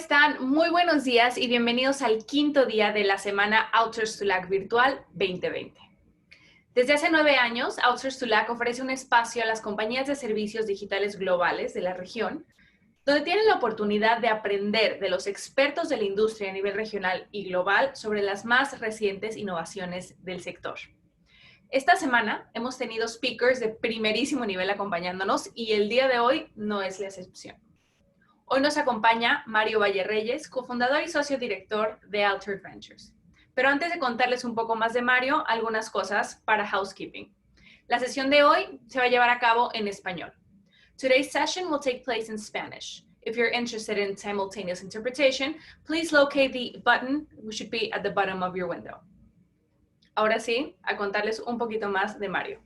están? Muy buenos días y bienvenidos al quinto día de la semana Outsource to LAC Virtual 2020. Desde hace 9 años, Outsource to LAC ofrece un espacio a las compañías de servicios digitales globales de la región, donde tienen la oportunidad de aprender de los expertos de la industria a nivel regional y global sobre las más recientes innovaciones del sector. Esta semana hemos tenido speakers de primerísimo nivel acompañándonos y el día de hoy no es la excepción. Hoy nos acompaña Mario Valle Reyes, cofundador y socio director de Altered Ventures. Pero antes de contarles un poco más de Mario, algunas cosas para housekeeping. La sesión de hoy se va a llevar a cabo en español. Today's session will take place in Spanish. If you're interested in simultaneous interpretation, please locate the button, which should be at the bottom of your window. Ahora sí, a contarles un poquito más de Mario.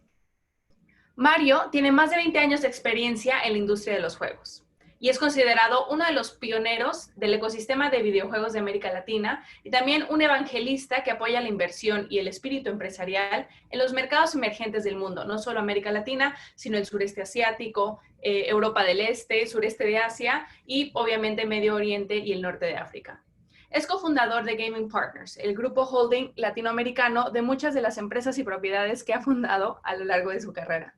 Mario tiene más de 20 años de experiencia en la industria de los juegos y es considerado uno de los pioneros del ecosistema de videojuegos de América Latina y también un evangelista que apoya la inversión y el espíritu empresarial en los mercados emergentes del mundo, no solo América Latina, sino el sureste asiático, Europa del Este, sureste de Asia y obviamente Medio Oriente y el norte de África. Es cofundador de Gaming Partners, el grupo holding latinoamericano de muchas de las empresas y propiedades que ha fundado a lo largo de su carrera.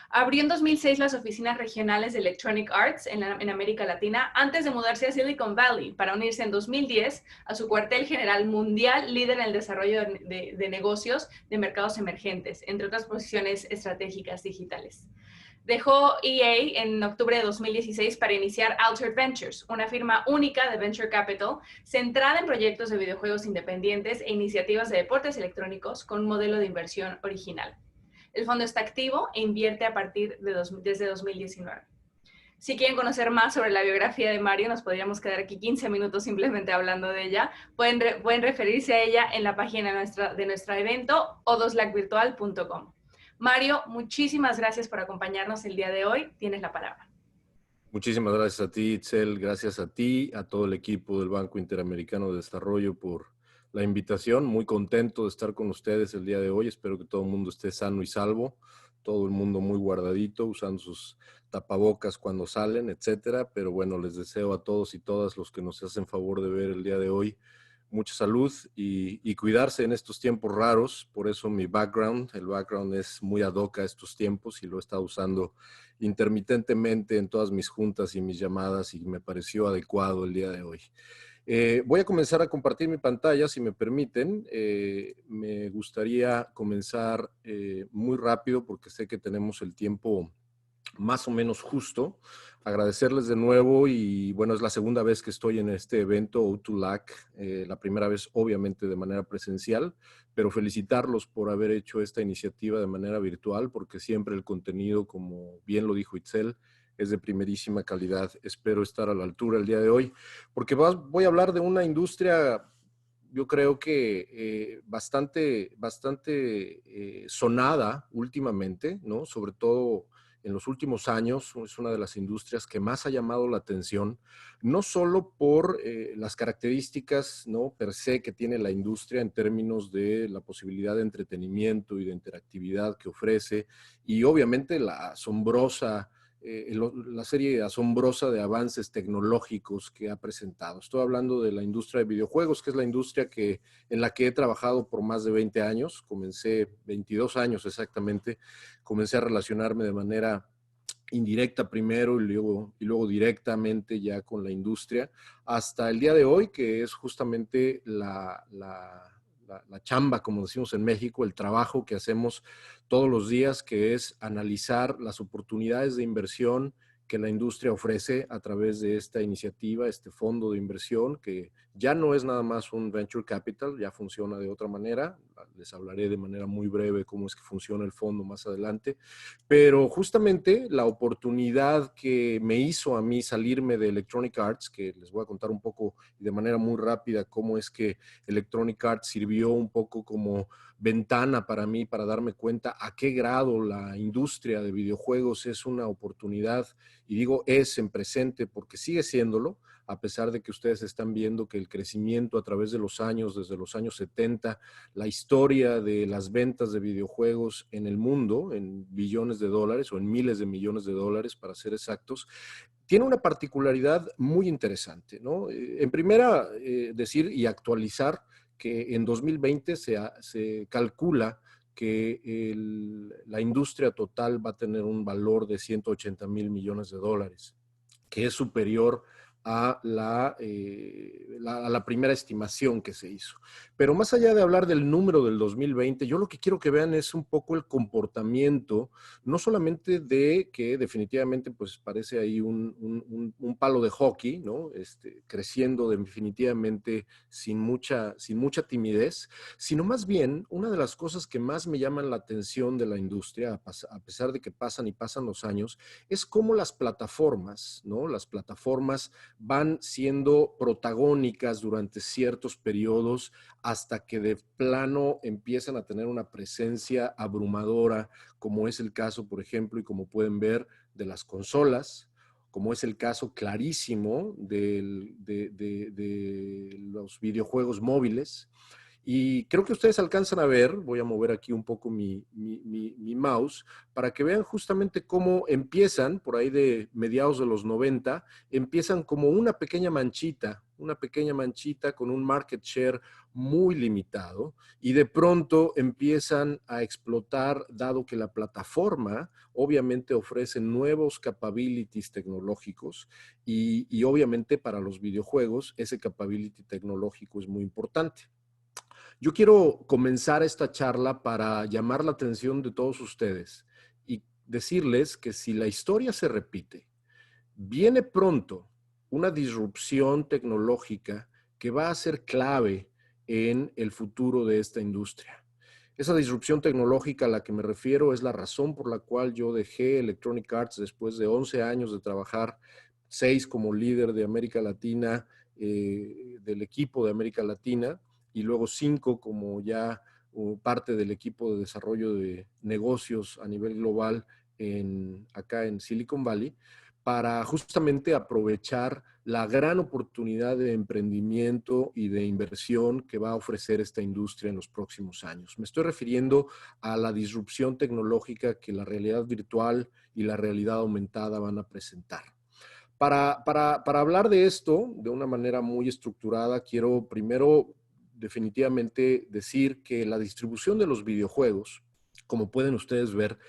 Abrió en 2006 las oficinas regionales de Electronic Arts en América Latina antes de mudarse a Silicon Valley para unirse en 2010 a su cuartel general mundial líder en el desarrollo de negocios de mercados emergentes, entre otras posiciones estratégicas digitales. Dejó EA en octubre de 2016 para iniciar Altered Ventures, una firma única de Venture Capital centrada en proyectos de videojuegos independientes e iniciativas de deportes electrónicos con un modelo de inversión original. El fondo está activo e invierte desde 2019. Si quieren conocer más sobre la biografía de Mario, nos podríamos quedar aquí 15 minutos simplemente hablando de ella. Pueden referirse a ella en la página de nuestro evento odoslacvirtual.com. Mario, muchísimas gracias por acompañarnos el día de hoy. Tienes la palabra. Muchísimas gracias a ti, Itzel. Gracias a ti, a todo el equipo del Banco Interamericano de Desarrollo por la invitación. Muy contento de estar con ustedes el día de hoy. Espero que todo el mundo esté sano y salvo. Todo el mundo muy guardadito, usando sus tapabocas cuando salen, etcétera. Pero bueno, les deseo a todos y todas los que nos hacen favor de ver el día de hoy mucha salud y cuidarse en estos tiempos raros. Por eso el background es muy ad hoc a estos tiempos y lo he estado usando intermitentemente en todas mis juntas y mis llamadas y me pareció adecuado el día de hoy. Voy a comenzar a compartir mi pantalla, si me permiten. Me gustaría comenzar muy rápido porque sé que tenemos el tiempo más o menos justo. Agradecerles de nuevo y bueno, es la segunda vez que estoy en este evento O2LAC, la primera vez obviamente de manera presencial, pero felicitarlos por haber hecho esta iniciativa de manera virtual porque siempre el contenido, como bien lo dijo Itzel, es de primerísima calidad. Espero estar a la altura el día de hoy porque voy a hablar de una industria, yo creo que bastante sonada últimamente, ¿no? Sobre todo en los últimos años, es una de las industrias que más ha llamado la atención, no solo por las características, ¿no?, per se que tiene la industria en términos de la posibilidad de entretenimiento y de interactividad que ofrece, y obviamente la serie asombrosa de avances tecnológicos que ha presentado. Estoy hablando de la industria de videojuegos, que es la industria en la que he trabajado por más de 20 años. Comencé 22 años exactamente. Comencé a relacionarme de manera indirecta primero y luego directamente ya con la industria, hasta el día de hoy, que es justamente la chamba, como decimos en México, el trabajo que hacemos todos los días, que es analizar las oportunidades de inversión que la industria ofrece a través de esta iniciativa, este fondo de inversión, que ya no es nada más un venture capital, ya funciona de otra manera. Les hablaré de manera muy breve cómo es que funciona el fondo más adelante, pero justamente la oportunidad que me hizo a mí salirme de Electronic Arts, que les voy a contar un poco y de manera muy rápida cómo es que Electronic Arts sirvió un poco como ventana para mí, para darme cuenta a qué grado la industria de videojuegos es una oportunidad, y digo es en presente porque sigue siéndolo, a pesar de que ustedes están viendo que el crecimiento a través de los años, desde los años 70, la historia de las ventas de videojuegos en el mundo, en billones de dólares o en miles de millones de dólares para ser exactos, tiene una particularidad muy interesante, ¿no? En primera, decir y actualizar que en 2020 se calcula que la industria total va a tener un valor de 180,000 millones de dólares, que es superior a la primera estimación que se hizo. Pero más allá de hablar del número del 2020, yo lo que quiero que vean es un poco el comportamiento, no solamente de que definitivamente pues parece ahí un palo de hockey, ¿no? Creciendo definitivamente sin mucha timidez, sino más bien una de las cosas que más me llaman la atención de la industria, a pesar de que pasan y pasan los años, es cómo las plataformas, ¿no? Las plataformas van siendo protagónicas durante ciertos periodos hasta que de plano empiezan a tener una presencia abrumadora, como es el caso, por ejemplo, y como pueden ver, de las consolas, como es el caso clarísimo de los videojuegos móviles. Y creo que ustedes alcanzan a ver, voy a mover aquí un poco mi mouse, para que vean justamente cómo empiezan, por ahí de mediados de los 90, empiezan como una pequeña manchita con un market share muy limitado y de pronto empiezan a explotar, dado que la plataforma obviamente ofrece nuevos capabilities tecnológicos y obviamente para los videojuegos ese capability tecnológico es muy importante. Yo quiero comenzar esta charla para llamar la atención de todos ustedes y decirles que si la historia se repite, viene pronto una disrupción tecnológica que va a ser clave en el futuro de esta industria. Esa disrupción tecnológica a la que me refiero es la razón por la cual yo dejé Electronic Arts después de 11 años de trabajar, 6 como líder de América Latina, del equipo de América Latina, y luego 5 como ya parte del equipo de desarrollo de negocios a nivel global acá en Silicon Valley, para justamente aprovechar la gran oportunidad de emprendimiento y de inversión que va a ofrecer esta industria en los próximos años. Me estoy refiriendo a la disrupción tecnológica que la realidad virtual y la realidad aumentada van a presentar. Para hablar de esto de una manera muy estructurada, quiero primero definitivamente decir que la distribución de los videojuegos, como pueden ustedes ver,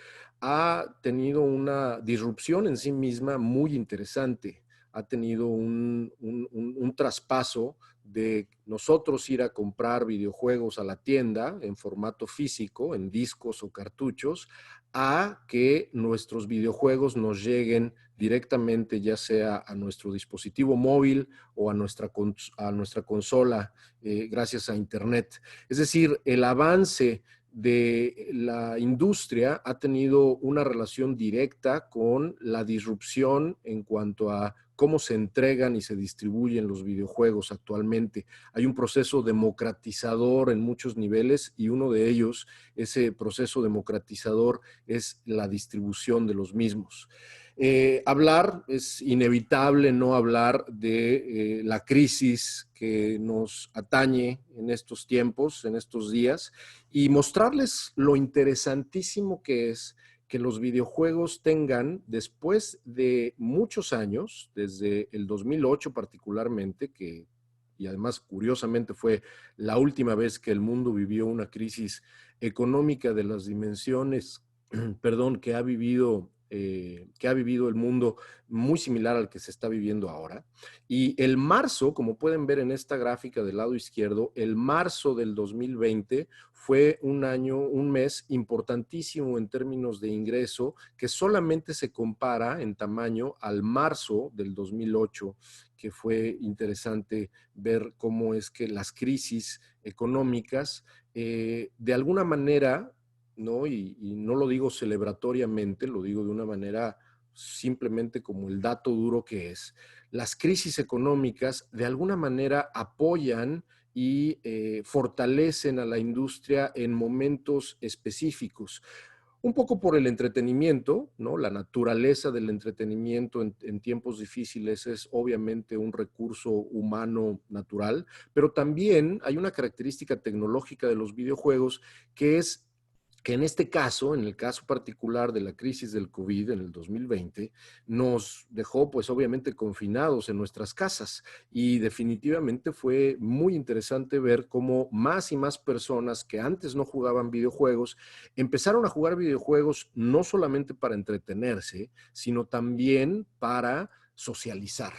ha tenido una disrupción en sí misma muy interesante. Ha tenido un traspaso de nosotros ir a comprar videojuegos a la tienda en formato físico, en discos o cartuchos, a que nuestros videojuegos nos lleguen directamente, ya sea a nuestro dispositivo móvil o a nuestra consola, gracias a Internet. Es decir, el avance de la industria ha tenido una relación directa con la disrupción en cuanto a cómo se entregan y se distribuyen los videojuegos actualmente. Hay un proceso democratizador en muchos niveles y uno de ellos, ese proceso democratizador, es la distribución de los mismos. Es inevitable no hablar de la crisis que nos atañe en estos tiempos, en estos días, y mostrarles lo interesantísimo que es que los videojuegos tengan, después de muchos años, desde el 2008 particularmente, y además curiosamente fue la última vez que el mundo vivió una crisis económica de las dimensiones, perdón, que ha vivido el mundo, muy similar al que se está viviendo ahora. Y el marzo, como pueden ver en esta gráfica del lado izquierdo, el marzo del 2020 fue un mes importantísimo en términos de ingreso, que solamente se compara en tamaño al marzo del 2008, que fue interesante ver cómo es que las crisis económicas, de alguna manera, ¿no? Y no lo digo celebratoriamente, lo digo de una manera simplemente como el dato duro que es. Las crisis económicas de alguna manera apoyan y fortalecen a la industria en momentos específicos. Un poco por el entretenimiento, ¿no? La naturaleza del entretenimiento en tiempos difíciles es obviamente un recurso humano natural, pero también hay una característica tecnológica de los videojuegos que es que en este caso, en el caso particular de la crisis del COVID en el 2020, nos dejó pues obviamente confinados en nuestras casas y definitivamente fue muy interesante ver cómo más y más personas que antes no jugaban videojuegos empezaron a jugar videojuegos no solamente para entretenerse, sino también para socializar.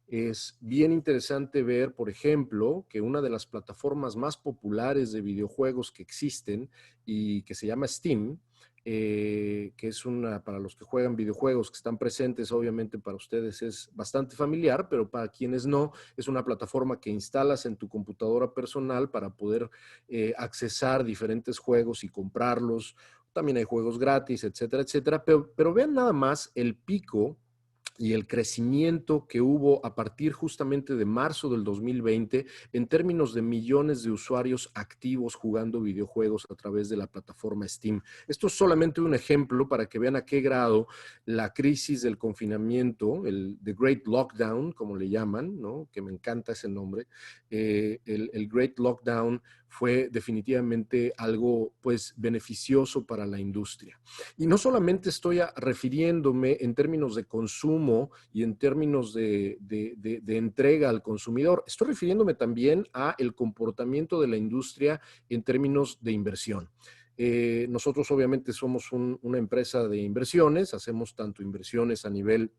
Es bien interesante ver, por ejemplo, que una de las plataformas más populares de videojuegos que existen y que se llama Steam, que es una, para los que juegan videojuegos que están presentes, obviamente para ustedes es bastante familiar, pero para quienes no, es una plataforma que instalas en tu computadora personal para poder accesar diferentes juegos y comprarlos. También hay juegos gratis, etcétera, etcétera. Pero vean nada más el pico y el crecimiento que hubo a partir justamente de marzo del 2020 en términos de millones de usuarios activos jugando videojuegos a través de la plataforma Steam. Esto es solamente un ejemplo para que vean a qué grado la crisis del confinamiento, el The Great Lockdown, como le llaman, ¿no? Que me encanta ese nombre, el Great Lockdown fue definitivamente algo pues beneficioso para la industria. Y no solamente estoy refiriéndome en términos de consumo y en términos de entrega al consumidor, estoy refiriéndome también a el comportamiento de la industria en términos de inversión. Nosotros obviamente somos una empresa de inversiones, hacemos tanto inversiones a nivel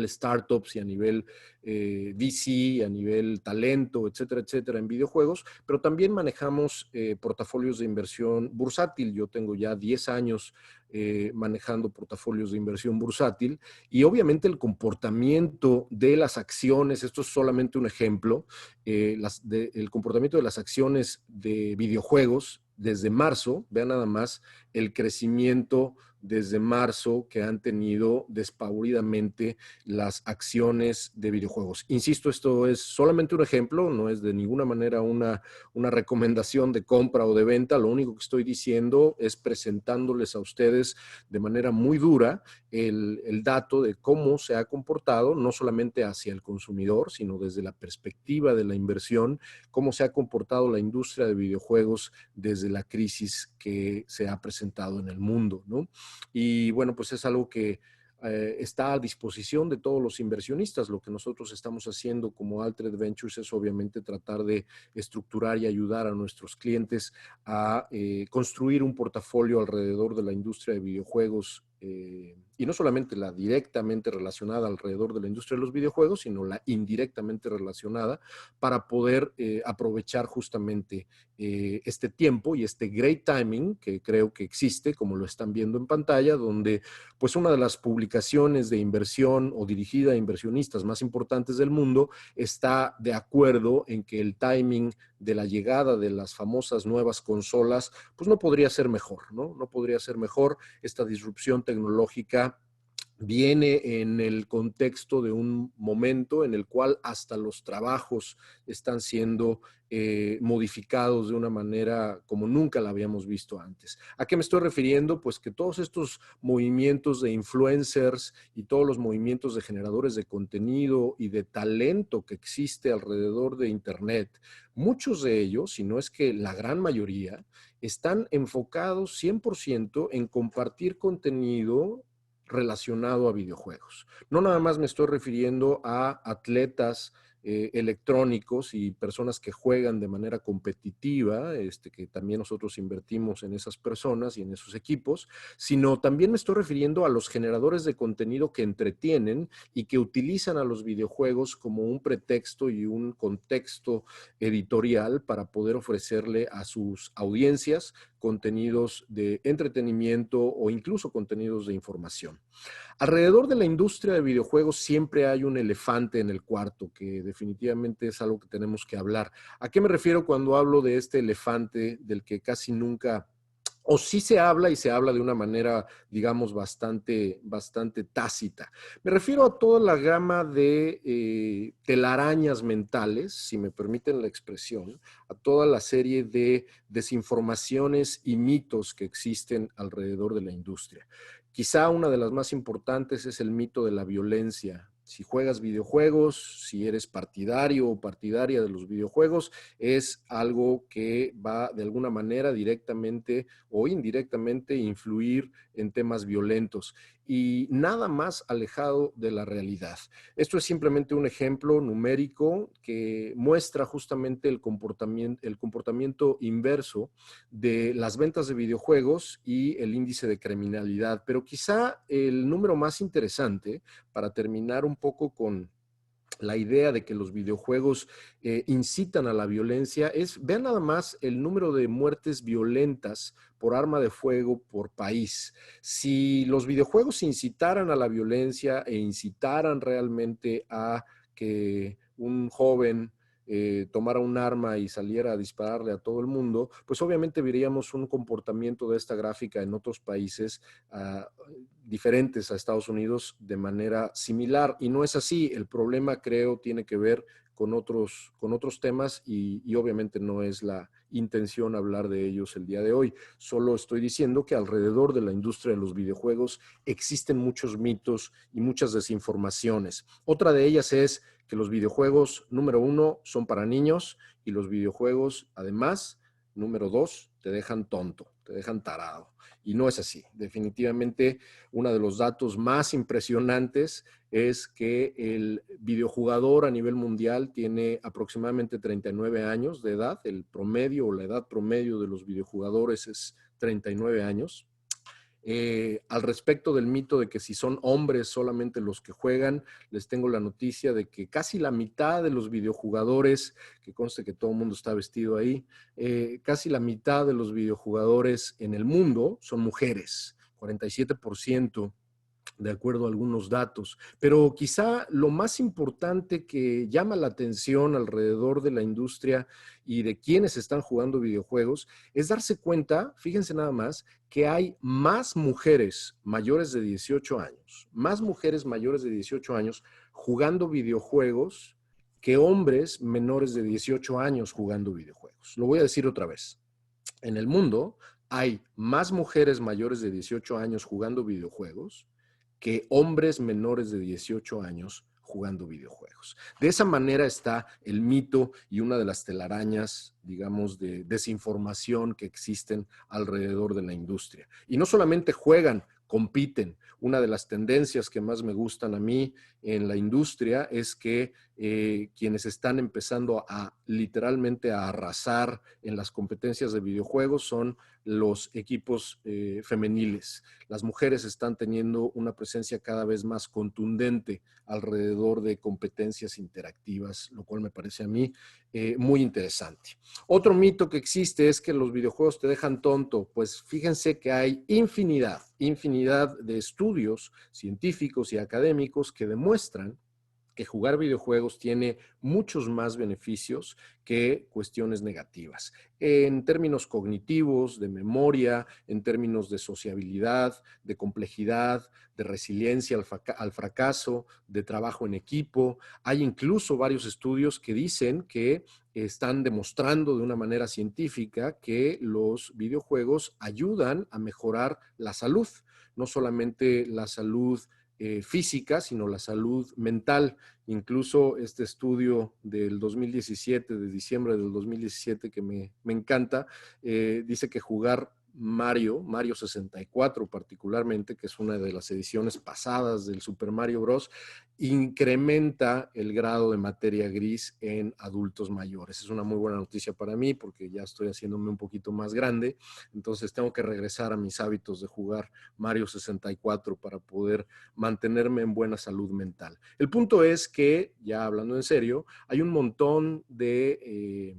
startups y a nivel VC, a nivel talento, etcétera, etcétera, en videojuegos, pero también manejamos portafolios de inversión bursátil. Yo tengo ya 10 años manejando portafolios de inversión bursátil y obviamente el comportamiento de las acciones, esto es solamente un ejemplo, el comportamiento de las acciones de videojuegos desde marzo, vean nada más el crecimiento desde marzo que han tenido despavoridamente las acciones de videojuegos. Insisto, esto es solamente un ejemplo, no es de ninguna manera una recomendación de compra o de venta, lo único que estoy diciendo es presentándoles a ustedes de manera muy dura el dato de cómo se ha comportado, no solamente hacia el consumidor, sino desde la perspectiva de la inversión, cómo se ha comportado la industria de videojuegos desde la crisis que se ha presentado en el mundo, ¿no? Y bueno, pues es algo que está a disposición de todos los inversionistas. Lo que nosotros estamos haciendo como Altered Ventures es obviamente tratar de estructurar y ayudar a nuestros clientes a construir un portafolio alrededor de la industria de videojuegos y no solamente la directamente relacionada alrededor de la industria de los videojuegos, sino la indirectamente relacionada para poder aprovechar justamente este tiempo y este great timing que creo que existe, como lo están viendo en pantalla, donde pues una de las publicaciones de inversión o dirigida a inversionistas más importantes del mundo está de acuerdo en que el timing de la llegada de las famosas nuevas consolas, pues no podría ser mejor, ¿no? No podría ser mejor. Esta disrupción tecnológica viene en el contexto de un momento en el cual hasta los trabajos están siendo modificados de una manera como nunca la habíamos visto antes. ¿A qué me estoy refiriendo? Pues que todos estos movimientos de influencers y todos los movimientos de generadores de contenido y de talento que existe alrededor de Internet, muchos de ellos, si no es que la gran mayoría, están enfocados 100% en compartir contenido relacionado a videojuegos. No nada más me estoy refiriendo a atletas electrónicos y personas que juegan de manera competitiva, que también nosotros invertimos en esas personas y en esos equipos, sino también me estoy refiriendo a los generadores de contenido que entretienen y que utilizan a los videojuegos como un pretexto y un contexto editorial para poder ofrecerle a sus audiencias contenidos de entretenimiento o incluso contenidos de información. Alrededor de la industria de videojuegos siempre hay un elefante en el cuarto, que definitivamente es algo que tenemos que hablar. ¿A qué me refiero cuando hablo de este elefante del que casi nunca o sí se habla y se habla de una manera, digamos, bastante tácita? Me refiero a toda la gama de telarañas mentales, si me permiten la expresión, a toda la serie de desinformaciones y mitos que existen alrededor de la industria. Quizá una de las más importantes es el mito de la violencia si juegas videojuegos, si eres partidario o partidaria de los videojuegos, es algo que va de alguna manera directamente o indirectamente influir en temas violentos y nada más alejado de la realidad. Esto es simplemente un ejemplo numérico que muestra justamente el comportamiento inverso de las ventas de videojuegos y el índice de criminalidad. Pero quizá el número más interesante, para terminar un poco con la idea de que los videojuegos incitan a la violencia, vean nada más el número de muertes violentas por arma de fuego por país. Si los videojuegos incitaran a la violencia e incitaran realmente a que un joven tomara un arma y saliera a dispararle a todo el mundo, pues obviamente veríamos un comportamiento de esta gráfica en otros países diferentes a Estados Unidos de manera similar. Y no es así. El problema, creo, tiene que ver con otros temas y obviamente no es la intención hablar de ellos el día de hoy. Solo estoy diciendo que alrededor de la industria de los videojuegos existen muchos mitos y muchas desinformaciones. Otra de ellas es que los videojuegos, número 1, son para niños y los videojuegos, además, número 2, te dejan tonto, te dejan tarado. Y no es así. Definitivamente, uno de los datos más impresionantes es que el videojugador a nivel mundial tiene aproximadamente 39 años de edad. El promedio o la edad promedio de los videojugadores es 39 años. Al respecto del mito de que si son hombres solamente los que juegan, les tengo la noticia de que casi la mitad de los videojugadores, que conste que todo el mundo está vestido ahí, casi la mitad de los videojugadores en el mundo son mujeres, 47%. De acuerdo a algunos datos. Pero quizá lo más importante que llama la atención alrededor de la industria y de quienes están jugando videojuegos es darse cuenta, fíjense nada más, que hay más mujeres mayores de 18 años, más mujeres mayores de 18 años jugando videojuegos que hombres menores de 18 años jugando videojuegos. Lo voy a decir otra vez. En el mundo hay más mujeres mayores de 18 años jugando videojuegos que hombres menores de 18 años jugando videojuegos. De esa manera está el mito y una de las telarañas, digamos, de desinformación que existen alrededor de la industria. Y no solamente juegan, compiten. Una de las tendencias que más me gustan a mí en la industria es que quienes están empezando a literalmente a arrasar en las competencias de videojuegos son los equipos femeniles. Las mujeres están teniendo una presencia cada vez más contundente alrededor de competencias interactivas, lo cual me parece a mí muy interesante. Otro mito que existe es que los videojuegos te dejan tonto. Pues fíjense que hay infinidad de estudios científicos y académicos que demuestran que jugar videojuegos tiene muchos más beneficios que cuestiones negativas. En términos cognitivos, de memoria, en términos de sociabilidad, de complejidad, de resiliencia al fracaso, de trabajo en equipo. Hay incluso varios estudios que dicen que están demostrando de una manera científica que los videojuegos ayudan a mejorar la salud, no solamente la salud física, sino la salud mental. Incluso este estudio del 2017, de diciembre del 2017, que me encanta, dice que jugar Mario 64 particularmente, que es una de las ediciones pasadas del Super Mario Bros., incrementa el grado de materia gris en adultos mayores. Es una muy buena noticia para mí porque ya estoy haciéndome un poquito más grande, entonces tengo que regresar a mis hábitos de jugar Mario 64 para poder mantenerme en buena salud mental. El punto es que, ya hablando en serio, hay un montón de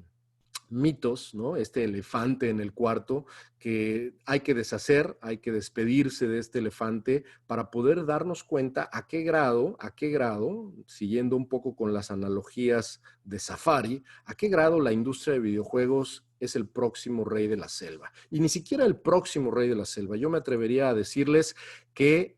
mitos, ¿no? Este elefante en el cuarto que hay que deshacer, hay que despedirse de este elefante para poder darnos cuenta a qué grado, siguiendo un poco con las analogías de Safari, a qué grado la industria de videojuegos es el próximo rey de la selva. Y ni siquiera el próximo rey de la selva. Yo me atrevería a decirles que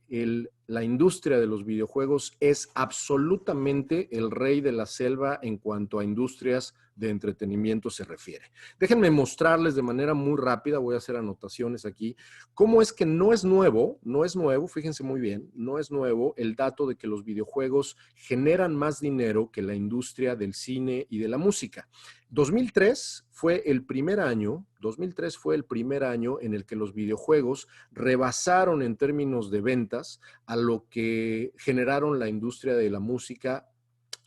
la industria de los videojuegos es absolutamente el rey de la selva en cuanto a industrias de entretenimiento se refiere. Déjenme mostrarles de manera muy rápida, voy a hacer anotaciones aquí, cómo es que no es nuevo, fíjense muy bien, no es nuevo el dato de que los videojuegos generan más dinero que la industria del cine y de la música. 2003 fue el primer año en el que los videojuegos rebasaron en términos de ventas a lo que generaron la industria de la música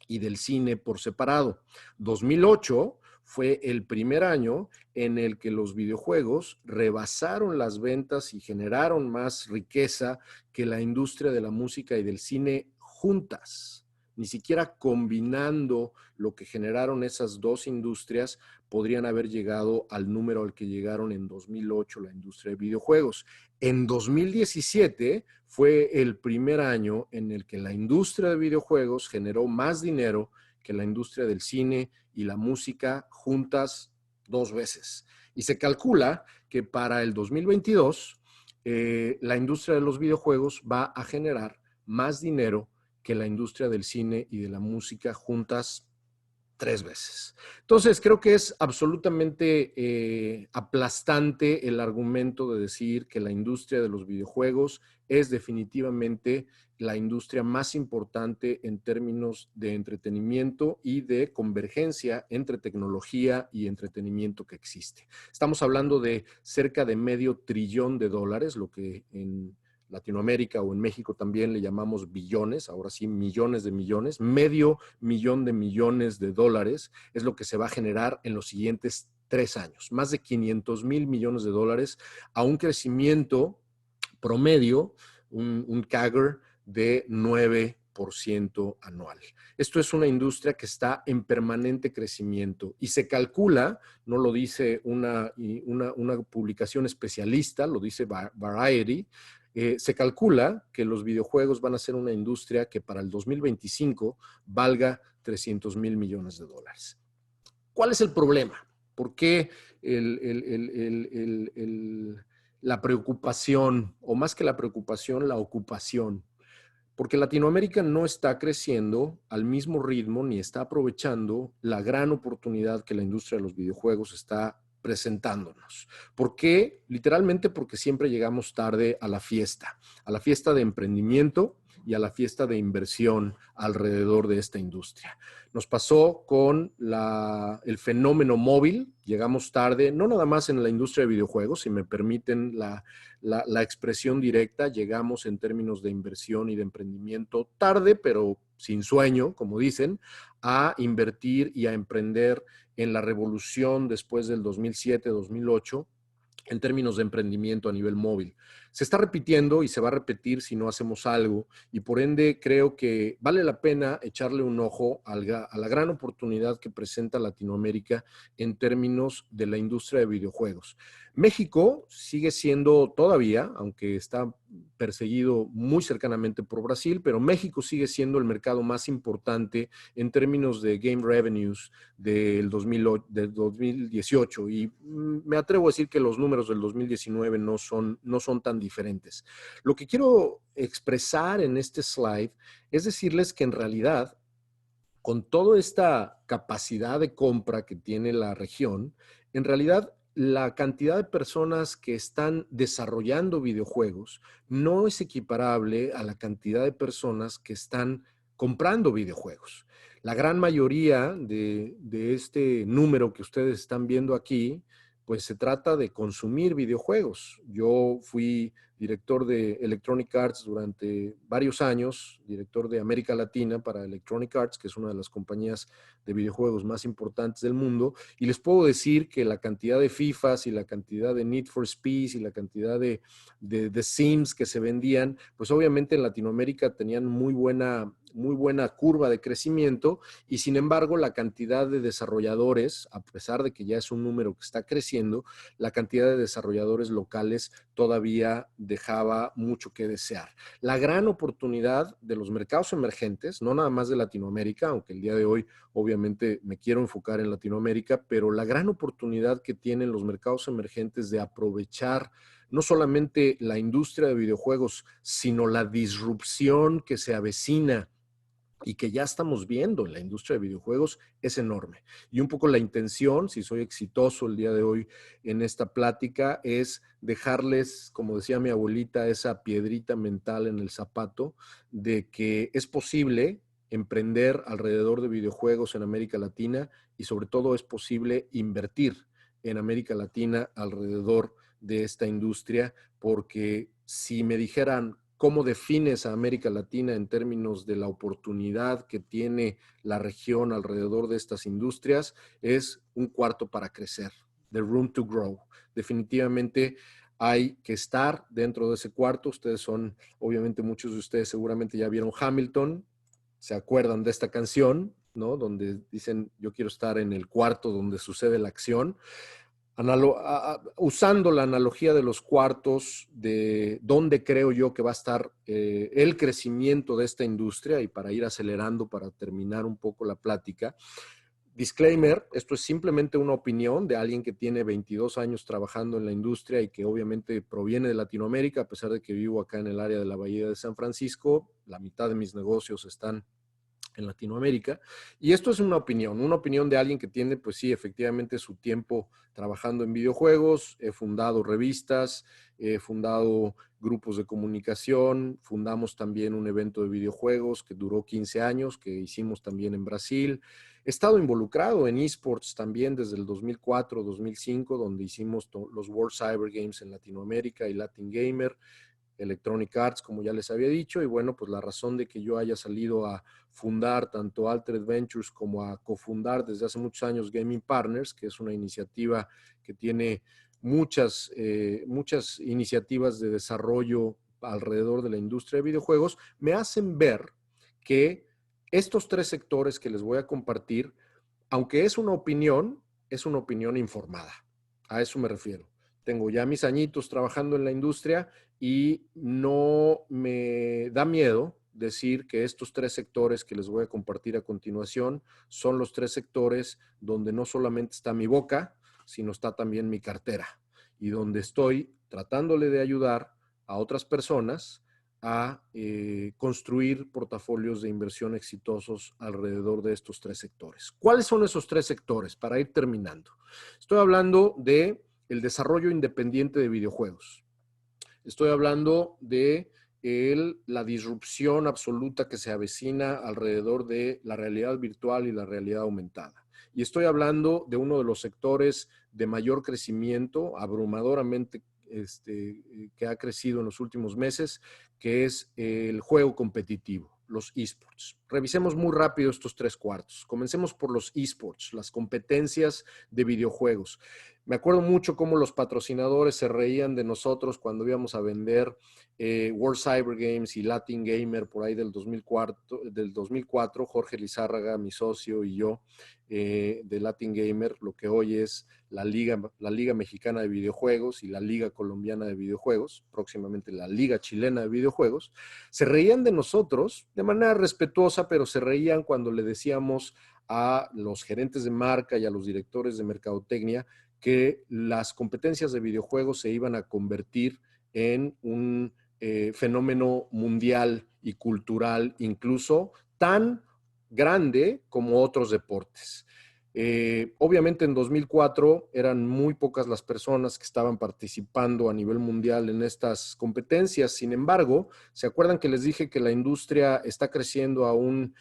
y del cine por separado. 2008 fue el primer año en el que los videojuegos rebasaron las ventas y generaron más riqueza que la industria de la música y del cine juntas. Ni siquiera combinando lo que generaron esas dos industrias podrían haber llegado al número al que llegaron en 2008 la industria de videojuegos. En 2017 fue el primer año en el que la industria de videojuegos generó más dinero que la industria del cine y la música juntas 2 veces. Y se calcula que para el 2022 la industria de los videojuegos va a generar más dinero que la industria del cine y de la música juntas 3 veces. Entonces, creo que es absolutamente aplastante el argumento de decir que la industria de los videojuegos es definitivamente la industria más importante en términos de entretenimiento y de convergencia entre tecnología y entretenimiento que existe. Estamos hablando de cerca de $500 billones, lo que en Latinoamérica o en México también le llamamos billones, ahora sí millones de millones, $500 millones es lo que se va a generar en los siguientes 3 años, más de $500 millones a un crecimiento promedio, un CAGR de 9% anual. Esto es una industria que está en permanente crecimiento y se calcula, no lo dice una publicación especialista, lo dice Variety, se calcula que los videojuegos van a ser una industria que para el 2025 valga $300 millones. ¿Cuál es el problema? ¿Por qué la preocupación, o más que la preocupación, la ocupación? Porque Latinoamérica no está creciendo al mismo ritmo ni está aprovechando la gran oportunidad que la industria de los videojuegos está presentándonos. ¿Por qué? Literalmente porque siempre llegamos tarde a la fiesta de emprendimiento y a la fiesta de inversión alrededor de esta industria. Nos pasó con el fenómeno móvil, llegamos tarde, no nada más en la industria de videojuegos, si me permiten la expresión directa, llegamos en términos de inversión y de emprendimiento tarde, pero sin sueño, como dicen, a invertir y a emprender en la revolución después del 2007-2008 en términos de emprendimiento a nivel móvil. Se está repitiendo y se va a repetir si no hacemos algo y por ende creo que vale la pena echarle un ojo a la gran oportunidad que presenta Latinoamérica en términos de la industria de videojuegos. México sigue siendo todavía, aunque está perseguido muy cercanamente por Brasil, pero México sigue siendo el mercado más importante en términos de game revenues del 2018 y me atrevo a decir que los números del 2019 no son tan diferentes. Lo que quiero expresar en este slide es decirles que en realidad con toda esta capacidad de compra que tiene la región, en realidad la cantidad de personas que están desarrollando videojuegos no es equiparable a la cantidad de personas que están comprando videojuegos. La gran mayoría de este número que ustedes están viendo aquí, pues se trata de consumir videojuegos. Yo fui director de Electronic Arts durante varios años, director de América Latina para Electronic Arts, que es una de las compañías de videojuegos más importantes del mundo, y les puedo decir que la cantidad de FIFAs y la cantidad de Need for Speed y la cantidad de Sims que se vendían, pues obviamente en Latinoamérica tenían muy buena curva de crecimiento y sin embargo la cantidad de desarrolladores, a pesar de que ya es un número que está creciendo, la cantidad de desarrolladores locales todavía dejaba mucho que desear. La gran oportunidad de los mercados emergentes, no nada más de Latinoamérica, aunque el día de hoy obviamente me quiero enfocar en Latinoamérica, pero la gran oportunidad que tienen los mercados emergentes de aprovechar no solamente la industria de videojuegos, sino la disrupción que se avecina y que ya estamos viendo en la industria de videojuegos es enorme. Y un poco la intención, si soy exitoso el día de hoy en esta plática, es dejarles, como decía mi abuelita, esa piedrita mental en el zapato de que es posible emprender alrededor de videojuegos en América Latina y sobre todo es posible invertir en América Latina alrededor de esta industria, porque si me dijeran ¿cómo defines a América Latina en términos de la oportunidad que tiene la región alrededor de estas industrias? Es un cuarto para crecer, the room to grow. Definitivamente hay que estar dentro de ese cuarto. Ustedes son, obviamente muchos de ustedes seguramente ya vieron Hamilton, se acuerdan de esta canción, ¿no? Donde dicen, yo quiero estar en el cuarto donde sucede la acción. Usando la analogía de los cuartos, de dónde creo yo que va a estar el crecimiento de esta industria y para ir acelerando, para terminar un poco la plática. Disclaimer, esto es simplemente una opinión de alguien que tiene 22 años trabajando en la industria y que obviamente proviene de Latinoamérica, a pesar de que vivo acá en el área de la Bahía de San Francisco. La mitad de mis negocios están en Latinoamérica. Y esto es una opinión de alguien que tiene, pues sí, efectivamente su tiempo trabajando en videojuegos. He fundado revistas, he fundado grupos de comunicación, fundamos también un evento de videojuegos que duró 15 años, que hicimos también en Brasil. He estado involucrado en esports también desde el 2004, 2005, donde hicimos los World Cyber Games en Latinoamérica y Latin Gamer. Electronic Arts, como ya les había dicho, y bueno, pues la razón de que yo haya salido a fundar tanto Altered Ventures como a cofundar desde hace muchos años Gaming Partners, que es una iniciativa que tiene muchas iniciativas de desarrollo alrededor de la industria de videojuegos, me hacen ver que estos tres sectores que les voy a compartir, aunque es una opinión informada. A eso me refiero. Tengo ya mis añitos trabajando en la industria y no me da miedo decir que estos tres sectores que les voy a compartir a continuación son los tres sectores donde no solamente está mi boca, sino está también mi cartera y donde estoy tratándole de ayudar a otras personas a construir portafolios de inversión exitosos alrededor de estos tres sectores. ¿Cuáles son esos tres sectores? Para ir terminando. Estoy hablando de el desarrollo independiente de videojuegos. Estoy hablando de la disrupción absoluta que se avecina alrededor de la realidad virtual y la realidad aumentada. Y estoy hablando de uno de los sectores de mayor crecimiento, abrumadoramente que ha crecido en los últimos meses, que es el juego competitivo, los esports. Revisemos muy rápido estos tres cuartos. Comencemos por los esports, las competencias de videojuegos. Me acuerdo mucho cómo los patrocinadores se reían de nosotros cuando íbamos a vender World Cyber Games y Latin Gamer por ahí del 2004, Jorge Lizárraga, mi socio, y yo de Latin Gamer, lo que hoy es la Liga Mexicana de Videojuegos y la Liga Colombiana de Videojuegos, próximamente la Liga Chilena de Videojuegos. Se reían de nosotros de manera respetuosa, pero se reían cuando le decíamos a los gerentes de marca y a los directores de mercadotecnia que las competencias de videojuegos se iban a convertir en un fenómeno mundial y cultural, incluso tan grande como otros deportes. Obviamente en 2004 eran muy pocas las personas que estaban participando a nivel mundial en estas competencias. Sin embargo, ¿se acuerdan que les dije que la industria está creciendo a un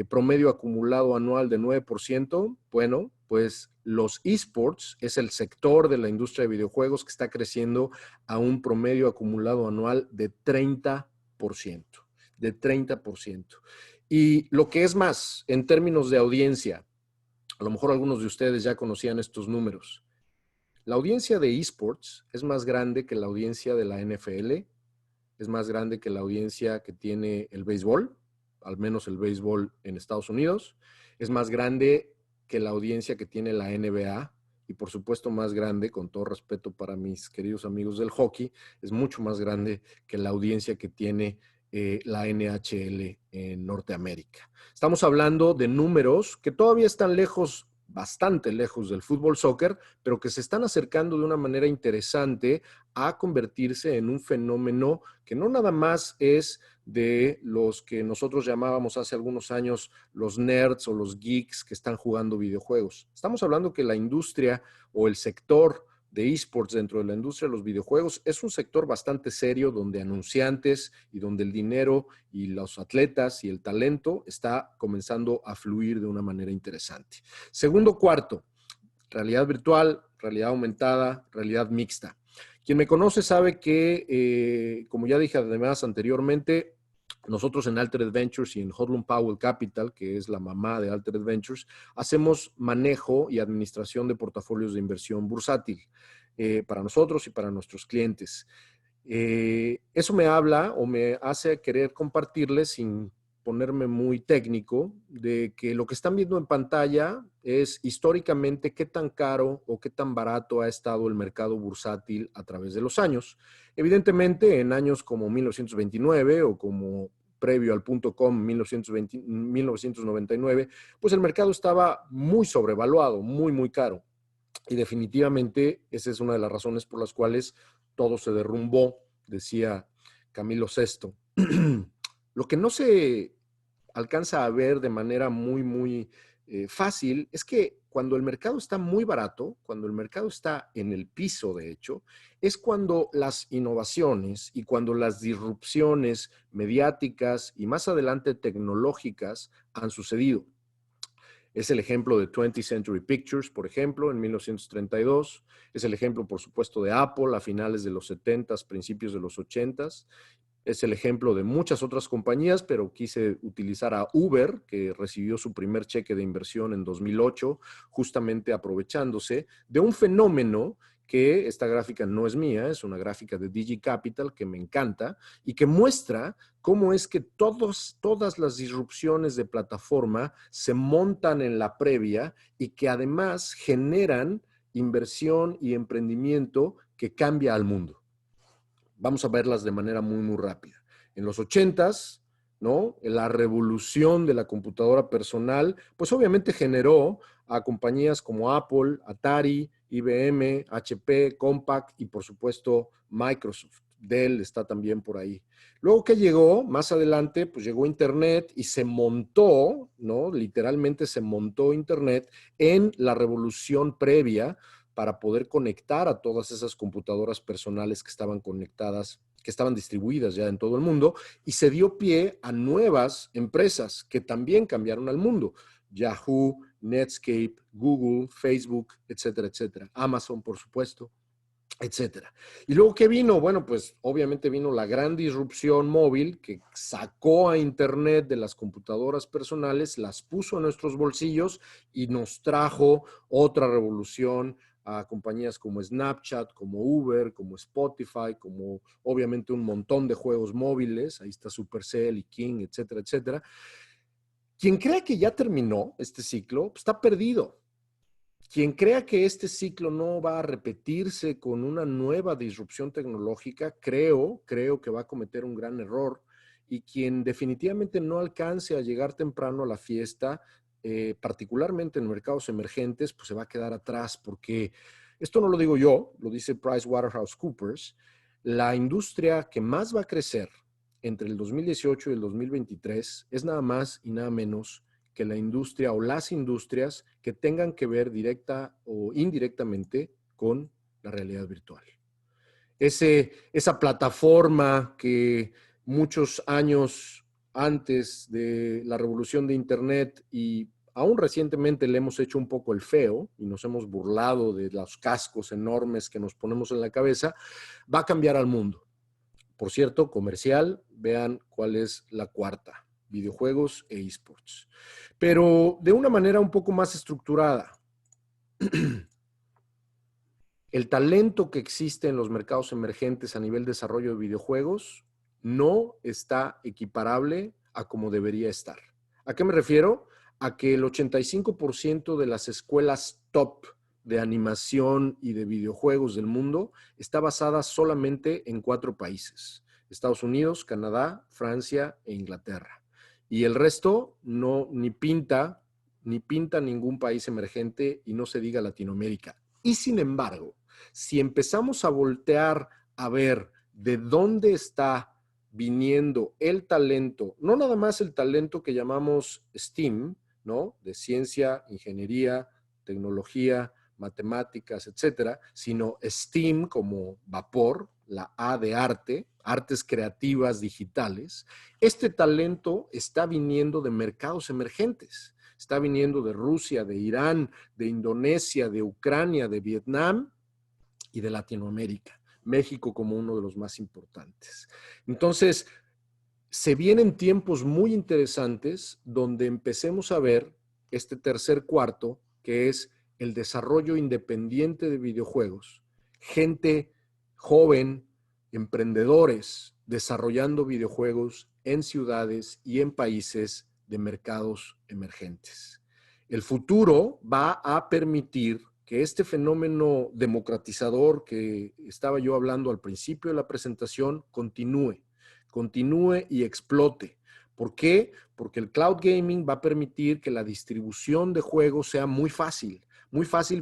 promedio acumulado anual de 9%? Bueno, pues los esports es el sector de la industria de videojuegos que está creciendo a un promedio acumulado anual de 30%. De 30%. Y lo que es más, en términos de audiencia, a lo mejor algunos de ustedes ya conocían estos números. La audiencia de esports es más grande que la audiencia de la NFL, es más grande que la audiencia que tiene el béisbol, al menos el béisbol en Estados Unidos, es más grande que la audiencia que tiene la NBA y por supuesto más grande, con todo respeto para mis queridos amigos del hockey, es mucho más grande que la audiencia que tiene la NHL en Norteamérica. Estamos hablando de números que todavía están lejos bastante lejos del fútbol soccer, pero que se están acercando de una manera interesante a convertirse en un fenómeno que no nada más es de los que nosotros llamábamos hace algunos años los nerds o los geeks que están jugando videojuegos. Estamos hablando que la industria o el sector de esports dentro de la industria de los videojuegos es un sector bastante serio donde anunciantes y donde el dinero y los atletas y el talento está comenzando a fluir de una manera interesante. Segundo cuarto, realidad virtual, realidad aumentada, realidad mixta. Quien me conoce sabe que, como ya dije además anteriormente, nosotros en Altered Ventures y en Hodlum Powell Capital, que es la mamá de Altered Ventures, hacemos manejo y administración de portafolios de inversión bursátil para nosotros y para nuestros clientes. Eso me habla o me hace querer compartirles, sin ponerme muy técnico, de que lo que están viendo en pantalla es históricamente qué tan caro o qué tan barato ha estado el mercado bursátil a través de los años. Evidentemente, en años como 1929 o como previo al .com 1999, pues el mercado estaba muy sobrevaluado, muy, muy caro. Y definitivamente esa es una de las razones por las cuales todo se derrumbó, decía Camilo VI. Lo que no se alcanza a ver de manera muy, muy fácil es que cuando el mercado está muy barato, cuando el mercado está en el piso, de hecho, es cuando las innovaciones y cuando las disrupciones mediáticas y más adelante tecnológicas han sucedido. Es el ejemplo de 20th Century Pictures, por ejemplo, en 1932. Es el ejemplo, por supuesto, de Apple a finales de los 70s, principios de los 80s. Es el ejemplo de muchas otras compañías, pero quise utilizar a Uber, que recibió su primer cheque de inversión en 2008, justamente aprovechándose de un fenómeno que esta gráfica no es mía, es una gráfica de DigiCapital que me encanta y que muestra cómo es que todas las disrupciones de plataforma se montan en la previa y que además generan inversión y emprendimiento que cambia al mundo. Vamos a verlas de manera muy, muy rápida. En los 80s, ¿no? La revolución de la computadora personal, pues obviamente generó a compañías como Apple, Atari, IBM, HP, Compaq y por supuesto Microsoft. Dell está también por ahí. Luego que llegó, más adelante, pues llegó Internet y se montó, ¿no? Literalmente se montó Internet en la revolución previa para poder conectar a todas esas computadoras personales que estaban conectadas, que estaban distribuidas ya en todo el mundo, y se dio pie a nuevas empresas que también cambiaron al mundo. Yahoo, Netscape, Google, Facebook, etcétera, etcétera. Amazon, por supuesto, etcétera. Y luego, ¿qué vino? Bueno, pues obviamente vino la gran disrupción móvil que sacó a Internet de las computadoras personales, las puso en nuestros bolsillos y nos trajo otra revolución a compañías como Snapchat, como Uber, como Spotify, como obviamente un montón de juegos móviles. Ahí está Supercell y King, etcétera, etcétera. Quien crea que ya terminó este ciclo, pues está perdido. Quien crea que este ciclo no va a repetirse con una nueva disrupción tecnológica, creo que va a cometer un gran error. Y quien definitivamente no alcance a llegar temprano a la fiesta, particularmente en mercados emergentes, pues se va a quedar atrás, porque esto no lo digo yo, lo dice PricewaterhouseCoopers. La industria que más va a crecer entre el 2018 y el 2023 es nada más y nada menos que la industria o las industrias que tengan que ver directa o indirectamente con la realidad virtual. Esa plataforma que muchos años antes de la revolución de Internet y aún recientemente le hemos hecho un poco el feo y nos hemos burlado de los cascos enormes que nos ponemos en la cabeza, va a cambiar al mundo. Por cierto, comercial, vean cuál es la cuarta: videojuegos e esports. Pero de una manera un poco más estructurada. El talento que existe en los mercados emergentes a nivel de desarrollo de videojuegos no está equiparable a como debería estar. ¿A qué me refiero? A que el 85% de las escuelas top de animación y de videojuegos del mundo está basada solamente en 4 países: Estados Unidos, Canadá, Francia e Inglaterra. Y el resto no ni pinta ni pinta ningún país emergente y no se diga Latinoamérica. Y sin embargo, si empezamos a voltear a ver de dónde está viniendo el talento, no nada más el talento que llamamos STEAM, ¿no? De ciencia, ingeniería, tecnología, matemáticas, etcétera, sino STEAM como vapor, la A de arte, artes creativas digitales. Este talento está viniendo de mercados emergentes. Está viniendo de Rusia, de Irán, de Indonesia, de Ucrania, de Vietnam y de Latinoamérica. México como uno de los más importantes. Entonces, se vienen tiempos muy interesantes donde empecemos a ver este tercer cuarto, que es el desarrollo independiente de videojuegos. Gente joven, emprendedores, desarrollando videojuegos en ciudades y en países de mercados emergentes. El futuro va a permitir que este fenómeno democratizador que estaba yo hablando al principio de la presentación continúe y explote. ¿Por qué? Porque el cloud gaming va a permitir que la distribución de juegos sea muy fácil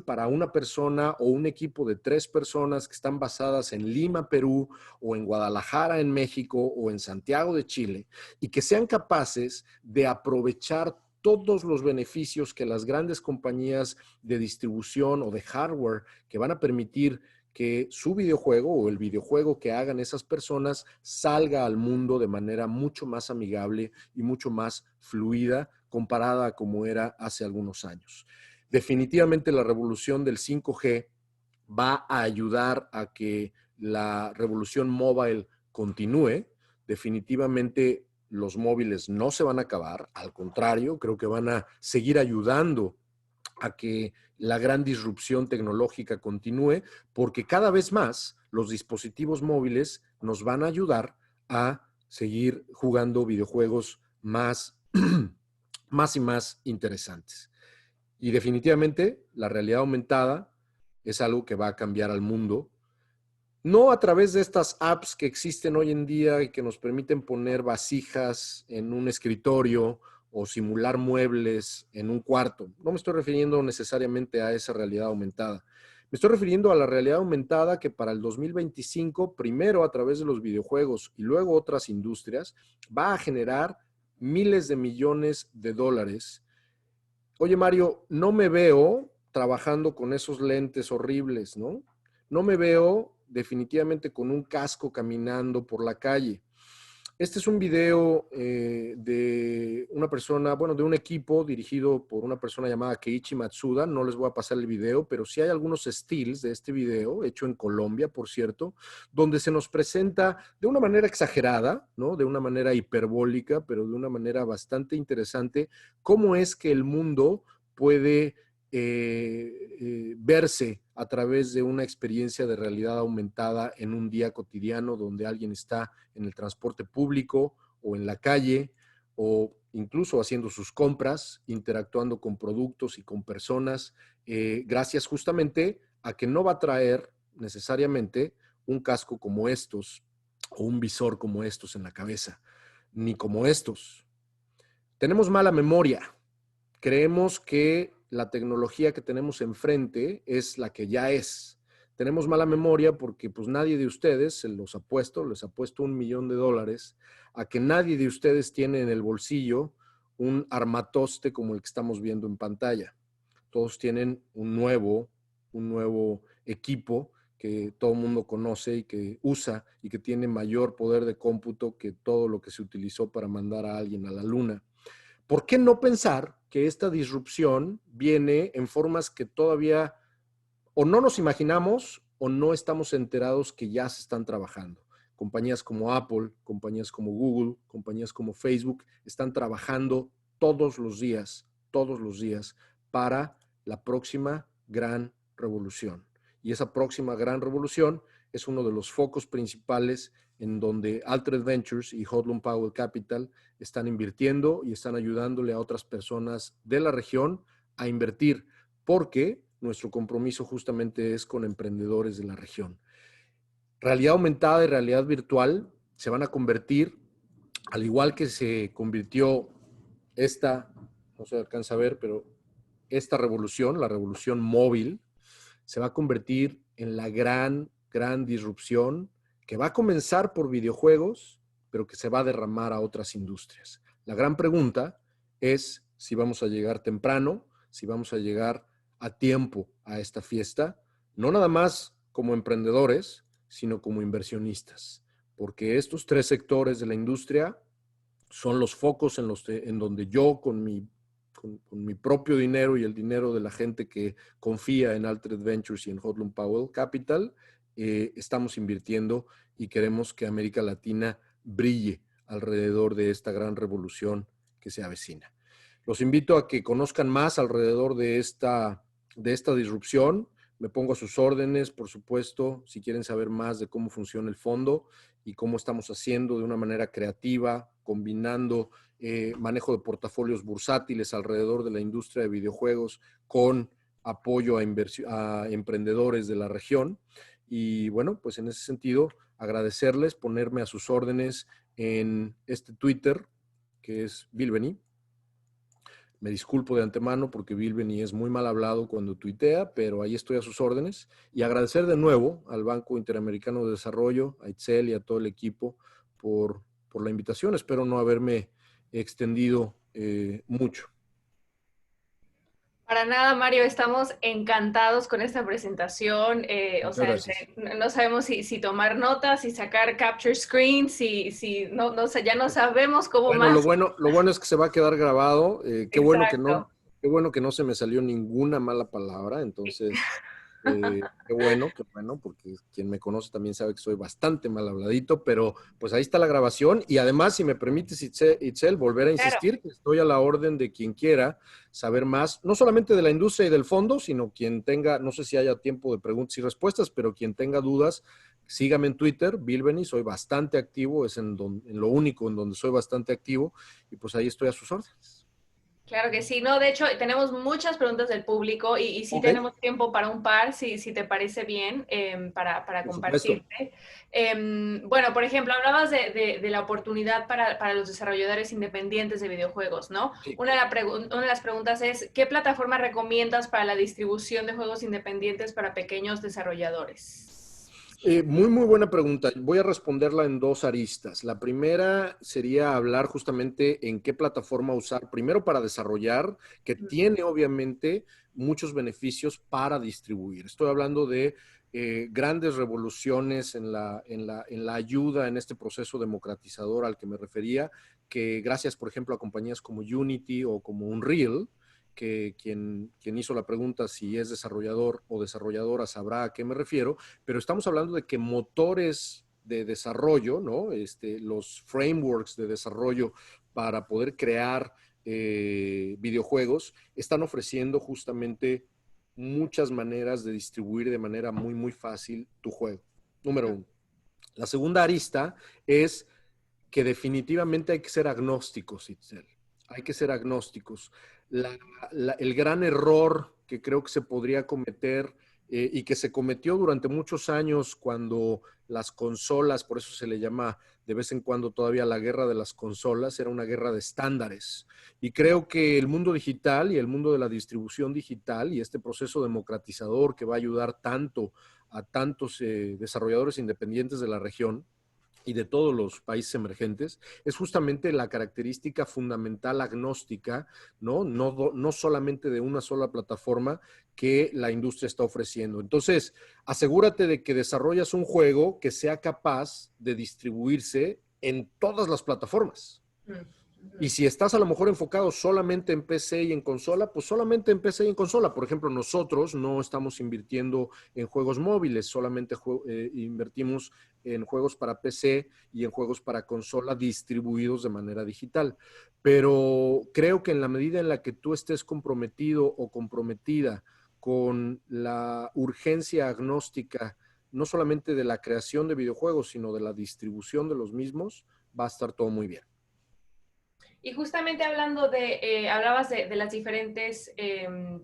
para una persona o un equipo de 3 personas que están basadas en Lima, Perú, o en Guadalajara, en México, o en Santiago de Chile, y que sean capaces de aprovechar todos los beneficios que las grandes compañías de distribución o de hardware que van a permitir que su videojuego o el videojuego que hagan esas personas salga al mundo de manera mucho más amigable y mucho más fluida comparada a como era hace algunos años. Definitivamente la revolución del 5G va a ayudar a que la revolución mobile continúe. Definitivamente los móviles no se van a acabar, al contrario, creo que van a seguir ayudando a que la gran disrupción tecnológica continúe, porque cada vez más los dispositivos móviles nos van a ayudar a seguir jugando videojuegos más, más y más interesantes. Y definitivamente la realidad aumentada es algo que va a cambiar al mundo, no a través de estas apps que existen hoy en día y que nos permiten poner vasijas en un escritorio o simular muebles en un cuarto. No me estoy refiriendo necesariamente a esa realidad aumentada. Me estoy refiriendo a la realidad aumentada que para el 2025, primero a través de los videojuegos y luego otras industrias, va a generar miles de millones de dólares. Oye, Mario, no me veo trabajando con esos lentes horribles, ¿no? No me veo definitivamente con un casco caminando por la calle. Este es un video de una persona, bueno, de un equipo dirigido por una persona llamada Keiichi Matsuda. No les voy a pasar el video, pero sí hay algunos stills de este video, hecho en Colombia, por cierto, donde se nos presenta de una manera exagerada, ¿no? De una manera hiperbólica, pero de una manera bastante interesante, cómo es que el mundo puede verse a través de una experiencia de realidad aumentada en un día cotidiano donde alguien está en el transporte público o en la calle o incluso haciendo sus compras, interactuando con productos y con personas, gracias justamente a que no va a traer necesariamente un casco como estos o un visor como estos en la cabeza, ni como estos. Tenemos mala memoria. Creemos que la tecnología que tenemos enfrente es la que ya es. Tenemos mala memoria porque pues nadie de ustedes, se los apuesto, les apuesto $1,000,000 a que nadie de ustedes tiene en el bolsillo un armatoste como el que estamos viendo en pantalla. Todos tienen un nuevo equipo que todo el mundo conoce y que usa y que tiene mayor poder de cómputo que todo lo que se utilizó para mandar a alguien a la luna. ¿Por qué no pensar que esta disrupción viene en formas que todavía o no nos imaginamos o no estamos enterados que ya se están trabajando? Compañías como Apple, compañías como Google, compañías como Facebook están trabajando todos los días para la próxima gran revolución. Y esa próxima gran revolución es uno de los focos principales en donde Altered Ventures y Hodlum Powell Capital están invirtiendo y están ayudándole a otras personas de la región a invertir, porque nuestro compromiso justamente es con emprendedores de la región. Realidad aumentada y realidad virtual se van a convertir, al igual que se convirtió esta, no se alcanza a ver, pero esta revolución, la revolución móvil, se va a convertir en la gran disrupción que va a comenzar por videojuegos, pero que se va a derramar a otras industrias. La gran pregunta es si vamos a llegar temprano, si vamos a llegar a tiempo a esta fiesta, no nada más como emprendedores, sino como inversionistas, porque estos tres sectores de la industria son los focos en donde yo con mi propio dinero y el dinero de la gente que confía en Altered Ventures y en Hudlin Powell Capital, estamos invirtiendo y queremos que América Latina brille alrededor de esta gran revolución que se avecina. Los invito a que conozcan más alrededor de esta disrupción. Me pongo a sus órdenes, por supuesto, si quieren saber más de cómo funciona el fondo y cómo estamos haciendo de una manera creativa, combinando manejo de portafolios bursátiles alrededor de la industria de videojuegos con apoyo a emprendedores de la región. Y bueno, pues en ese sentido, agradecerles, ponerme a sus órdenes en este Twitter, que es Bilbeny. Me disculpo de antemano porque Bilbeny es muy mal hablado cuando tuitea, pero ahí estoy a sus órdenes. Y agradecer de nuevo al Banco Interamericano de Desarrollo, a Itzel y a todo el equipo por la invitación. Espero no haberme extendido mucho. Para nada, Mario, estamos encantados con esta presentación. O sea, Gracias. no sabemos si tomar notas, si sacar capture screen, si no, ya no sabemos cómo Bueno, más. lo bueno es que se va a quedar grabado. Exacto. Qué bueno que no se me salió ninguna mala palabra. Entonces, qué bueno, porque quien me conoce también sabe que soy bastante mal habladito, pero pues ahí está la grabación. Y además, si me permites, Itzel, volver a Claro. insistir que estoy a la orden de quien quiera saber más, no solamente de la industria y del fondo, sino quien tenga, no sé si haya tiempo de preguntas y respuestas, pero quien tenga dudas, sígame en Twitter, Bilbeny, soy bastante activo, es en lo único en donde soy bastante activo, y pues ahí estoy a sus órdenes. Claro que sí, no, de hecho tenemos muchas preguntas del público y sí Ok, tenemos tiempo para un par, si te parece bien, para por supuesto. compartirte. Bueno, por ejemplo, hablabas de la oportunidad para los desarrolladores independientes de videojuegos, ¿no? Sí. Una de las preguntas es, ¿qué plataforma recomiendas para la distribución de juegos independientes para pequeños desarrolladores? Muy buena pregunta. Voy a responderla en dos aristas. La primera sería hablar justamente en qué plataforma usar, primero para desarrollar, que tiene obviamente muchos beneficios para distribuir. Estoy hablando de grandes revoluciones en la ayuda en este proceso democratizador al que me refería, que gracias, por ejemplo, a compañías como Unity o como Unreal, que quien hizo la pregunta si es desarrollador o desarrolladora sabrá a qué me refiero, pero estamos hablando de que motores de desarrollo, ¿no? Los frameworks de desarrollo para poder crear videojuegos están ofreciendo justamente muchas maneras de distribuir de manera muy fácil tu juego. Número uno. La segunda arista es que definitivamente hay que ser agnósticos, Itzel. Hay que ser agnósticos. El gran error que creo que se podría cometer y que se cometió durante muchos años cuando las consolas, por eso se le llama de vez en cuando todavía la guerra de las consolas, era una guerra de estándares. Y creo que el mundo digital y el mundo de la distribución digital y este proceso democratizador que va a ayudar tanto a tantos desarrolladores independientes de la región, y de todos los países emergentes, es justamente la característica fundamental agnóstica, ¿no? No solamente de una sola plataforma que la industria está ofreciendo. Entonces, asegúrate de que desarrollas un juego que sea capaz de distribuirse en todas las plataformas. Y si estás a lo mejor enfocado solamente en PC y en consola, pues solamente en PC y en consola. Por ejemplo, nosotros no estamos invirtiendo en juegos móviles, solamente invertimos en juegos para PC y en juegos para consola distribuidos de manera digital. Pero creo que en la medida en la que tú estés comprometido o comprometida con la urgencia agnóstica, no solamente de la creación de videojuegos, sino de la distribución de los mismos, va a estar todo muy bien. Y justamente hablando hablabas de las diferentes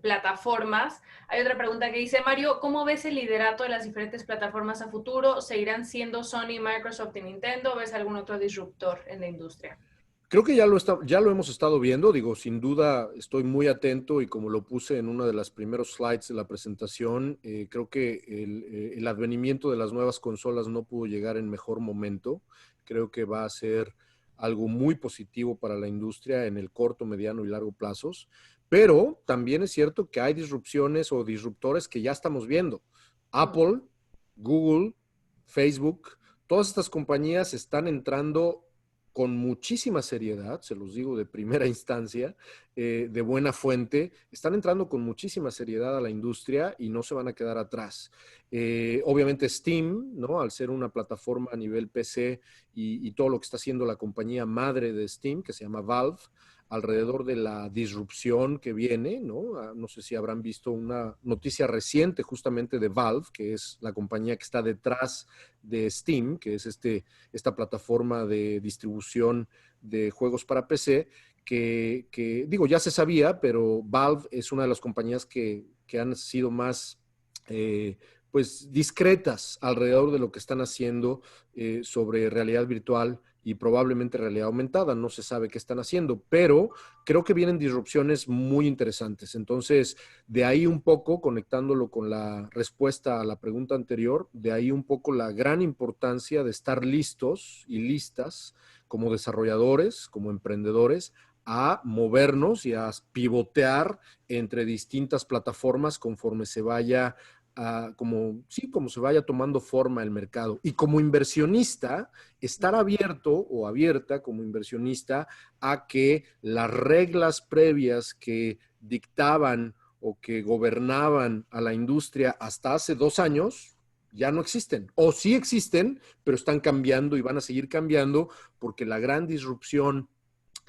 plataformas, hay otra pregunta que dice, Mario, ¿cómo ves el liderato de las diferentes plataformas a futuro? ¿Seguirán siendo Sony, Microsoft y Nintendo? ¿O ves algún otro disruptor en la industria? Creo que ya lo hemos estado viendo, digo, sin duda estoy muy atento y como lo puse en uno de los primeros slides de la presentación, creo que el advenimiento de las nuevas consolas no pudo llegar en mejor momento. Creo que va a ser algo muy positivo para la industria en el corto, mediano y largo plazos, pero también es cierto que hay disrupciones o disruptores que ya estamos viendo. Apple, Google, Facebook, todas estas compañías están entrando con muchísima seriedad, se los digo de primera instancia, de buena fuente, están entrando con muchísima seriedad a la industria y no se van a quedar atrás. Obviamente Steam, ¿no? Al ser una plataforma a nivel PC y todo lo que está haciendo la compañía madre de Steam, que se llama Valve, alrededor de la disrupción que viene, ¿no? No sé si habrán visto una noticia reciente justamente de Valve, que es la compañía que está detrás de Steam, que es esta plataforma de distribución de juegos para PC, que digo, ya se sabía, pero Valve es una de las compañías que han sido más pues discretas alrededor de lo que están haciendo sobre realidad virtual y probablemente realidad aumentada. No se sabe qué están haciendo, pero creo que vienen disrupciones muy interesantes. Entonces, de ahí un poco, conectándolo con la respuesta a la pregunta anterior, de ahí un poco la gran importancia de estar listos y listas como desarrolladores, como emprendedores, a movernos y a pivotear entre distintas plataformas conforme se vaya como se vaya tomando forma el mercado. Y como inversionista, estar abierto o abierta como inversionista a que las reglas previas que dictaban o que gobernaban a la industria hasta hace 2 años ya no existen. O sí existen, pero están cambiando y van a seguir cambiando porque la gran disrupción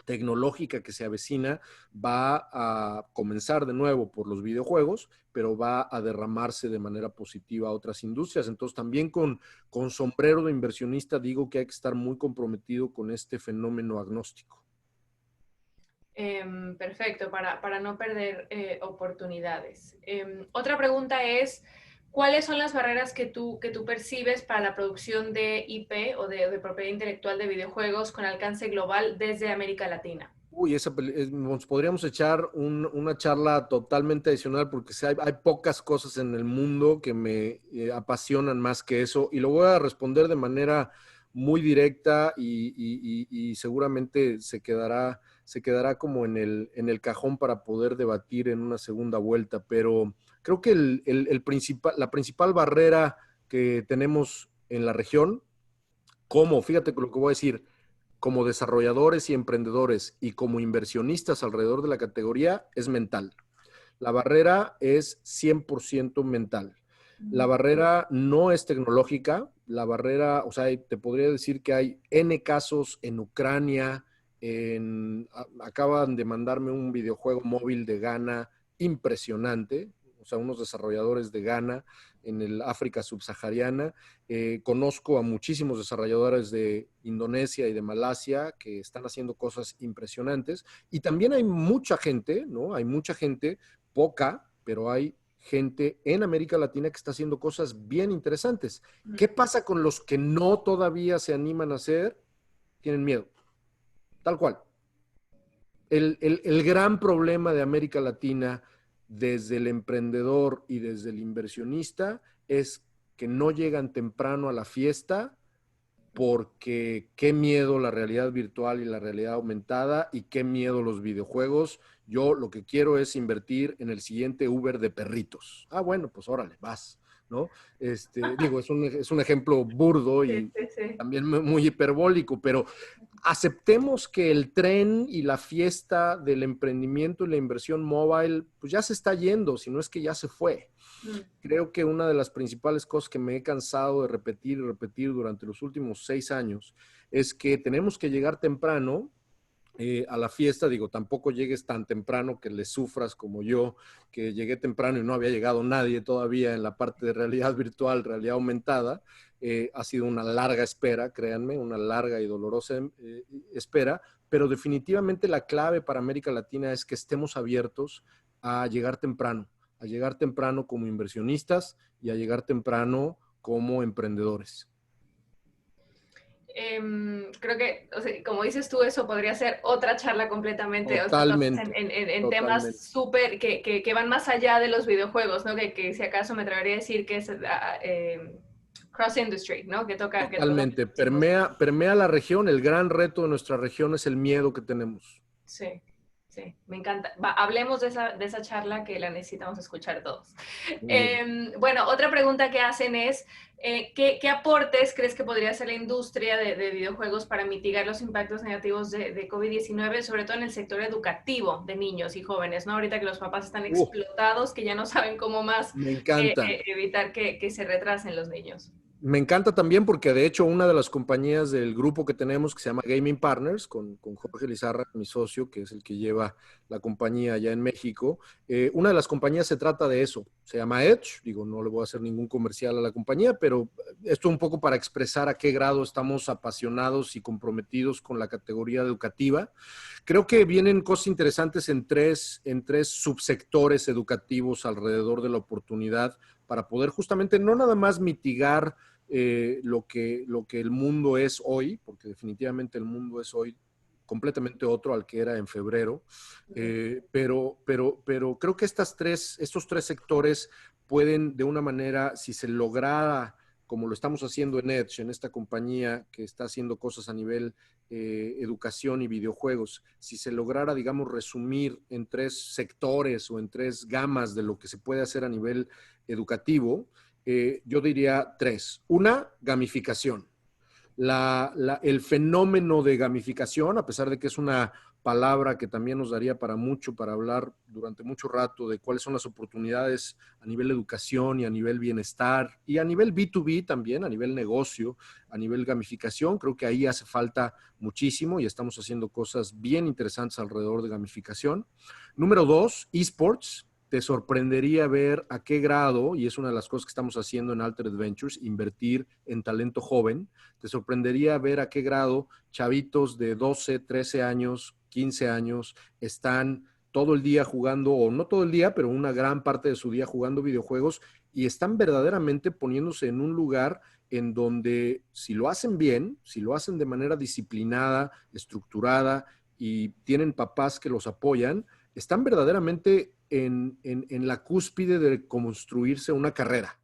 tecnológica que se avecina va a comenzar de nuevo por los videojuegos, pero va a derramarse de manera positiva a otras industrias. Entonces, también con sombrero de inversionista digo que hay que estar muy comprometido con este fenómeno agnóstico. Perfecto, para no perder oportunidades. Otra pregunta es, ¿cuáles son las barreras que tú percibes para la producción de IP o de propiedad intelectual de videojuegos con alcance global desde América Latina? Uy, nos podríamos echar una charla totalmente adicional porque hay pocas cosas en el mundo que me apasionan más que eso y lo voy a responder de manera muy directa y seguramente se quedará como en el cajón para poder debatir en una segunda vuelta, pero creo que la principal barrera que tenemos en la región, fíjate lo que voy a decir, como desarrolladores y emprendedores y como inversionistas alrededor de la categoría es mental. La barrera es 100% mental. La barrera no es tecnológica. La barrera, o sea, te podría decir que hay N casos en Ucrania. Acaban de mandarme un videojuego móvil de Ghana impresionante. O sea, unos desarrolladores de Ghana en el África subsahariana. Conozco a muchísimos desarrolladores de Indonesia y de Malasia que están haciendo cosas impresionantes. Y también hay mucha gente, ¿no? Hay mucha gente, poca, pero hay gente en América Latina que está haciendo cosas bien interesantes. ¿Qué pasa con los que no todavía se animan a hacer? Tienen miedo, tal cual. El gran problema de América Latina desde el emprendedor y desde el inversionista es que no llegan temprano a la fiesta porque qué miedo la realidad virtual y la realidad aumentada y qué miedo los videojuegos. Yo lo que quiero es invertir en el siguiente Uber de perritos. Ah, bueno, pues órale, vas, ¿no? Digo, es un ejemplo burdo Sí, y sí, sí. también muy hiperbólico, pero aceptemos que el tren y la fiesta del emprendimiento y la inversión mobile, pues ya se está yendo, si no es que ya se fue. Mm. Creo que una de las principales cosas que me he cansado de repetir y repetir durante los últimos 6 años es que tenemos que llegar temprano a la fiesta. Digo, tampoco llegues tan temprano que le sufras como yo, que llegué temprano y no había llegado nadie todavía en la parte de realidad virtual, realidad aumentada. Ha sido una larga espera, créanme, una larga y dolorosa espera, pero definitivamente la clave para América Latina es que estemos abiertos a llegar temprano como inversionistas y a llegar temprano como emprendedores. Creo que, o sea, como dices tú, eso podría ser otra charla completamente, o sea, Totalmente, en temas totalmente. súper que van más allá de los videojuegos, ¿no? Que si acaso me atrevería a decir que es cross industry, ¿no? Que toca Totalmente. muchos tipos. Permea la región. El gran reto de nuestra región es el miedo que tenemos. Sí, sí, me encanta. Hablemos de esa charla que la necesitamos escuchar todos. Muy bien. Bueno, otra pregunta que hacen es, ¿qué aportes crees que podría hacer la industria de videojuegos para mitigar los impactos negativos de COVID-19, sobre todo en el sector educativo de niños y jóvenes, ¿no? Ahorita que los papás están Uh, explotados, que ya no saben cómo más Me encanta. evitar que se retrasen los niños. Me encanta también porque de hecho una de las compañías del grupo que tenemos que se llama Gaming Partners, con Jorge Lizarra, mi socio, que es el que lleva la compañía allá en México, una de las compañías se trata de eso, se llama Edge, digo, no le voy a hacer ningún comercial a la compañía, pero esto un poco para expresar a qué grado estamos apasionados y comprometidos con la categoría educativa. Creo que vienen cosas interesantes en tres subsectores educativos alrededor de la oportunidad para poder justamente no nada más mitigar lo que el mundo es hoy, porque definitivamente el mundo es hoy completamente otro al que era en febrero, pero creo que estos tres sectores pueden de una manera, si se lograra, como lo estamos haciendo en Edge, en esta compañía que está haciendo cosas a nivel educación y videojuegos, si se lograra, digamos, resumir en tres sectores o en tres gamas de lo que se puede hacer a nivel educativo, yo diría tres. Una, gamificación. El fenómeno de gamificación, a pesar de que es una palabra que también nos daría para mucho, para hablar durante mucho rato de cuáles son las oportunidades a nivel educación y a nivel bienestar y a nivel B2B también, a nivel negocio, a nivel gamificación, creo que ahí hace falta muchísimo y estamos haciendo cosas bien interesantes alrededor de gamificación. Número dos, esports. Te sorprendería ver a qué grado, y es una de las cosas que estamos haciendo en Altered Ventures, invertir en talento joven. Te sorprendería ver a qué grado chavitos de 12, 13 años, 15 años están todo el día jugando, o no todo el día, pero una gran parte de su día jugando videojuegos y están verdaderamente poniéndose en un lugar en donde si lo hacen bien, si lo hacen de manera disciplinada, estructurada y tienen papás que los apoyan, están verdaderamente en la cúspide de construirse una carrera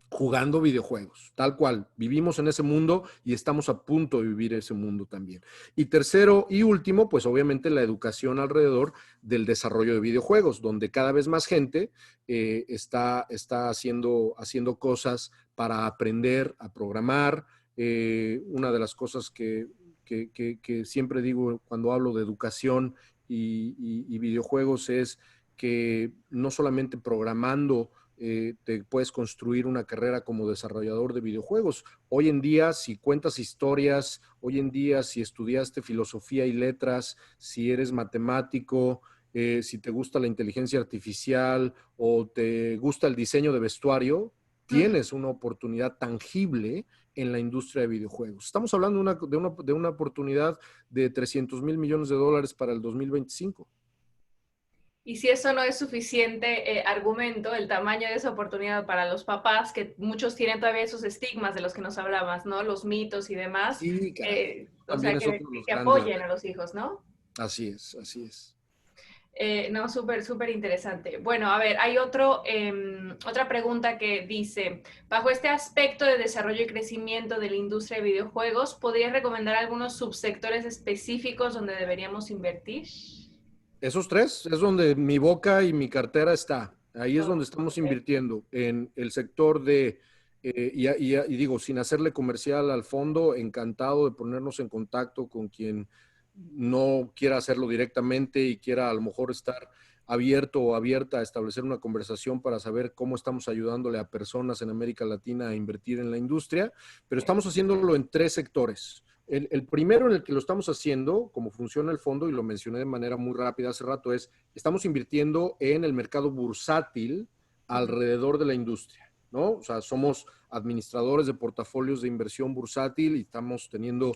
jugando videojuegos, tal cual. Vivimos en ese mundo y estamos a punto de vivir ese mundo también. Y tercero y último, pues obviamente la educación alrededor del desarrollo de videojuegos, donde cada vez más gente está haciendo cosas para aprender a programar. Una de las cosas que siempre digo cuando hablo de educación y videojuegos es que no solamente programando te puedes construir una carrera como desarrollador de videojuegos. Hoy en día, si cuentas historias, hoy en día, si estudiaste filosofía y letras, si eres matemático, si te gusta la inteligencia artificial o te gusta el diseño de vestuario, tienes una oportunidad tangible en la industria de videojuegos. Estamos hablando de una oportunidad de 300 mil millones de dólares para el 2025. Y si eso no es suficiente argumento, el tamaño de esa oportunidad para los papás, que muchos tienen todavía esos estigmas de los que nos hablabas, ¿no? Los mitos y demás, Sí, caray. o También sea, es otro de los que grandes apoyen a retos. los hijos, ¿no? Así es, así es. No, súper, súper interesante. Bueno, a ver, hay otra pregunta que dice, bajo este aspecto de desarrollo y crecimiento de la industria de videojuegos, ¿podrías recomendar algunos subsectores específicos donde deberíamos invertir? Esos tres es donde mi boca y mi cartera está. Ahí es donde Oh, estamos okay. invirtiendo, en el sector de, y digo, sin hacerle comercial al fondo, encantado de ponernos en contacto con quien no quiera hacerlo directamente y quiera a lo mejor estar abierto o abierta a establecer una conversación para saber cómo estamos ayudándole a personas en América Latina a invertir en la industria, pero estamos haciéndolo en tres sectores. El primero en el que lo estamos haciendo, como funciona el fondo, y lo mencioné de manera muy rápida hace rato, es estamos invirtiendo en el mercado bursátil alrededor de la industria, ¿no? O sea, somos administradores de portafolios de inversión bursátil y estamos teniendo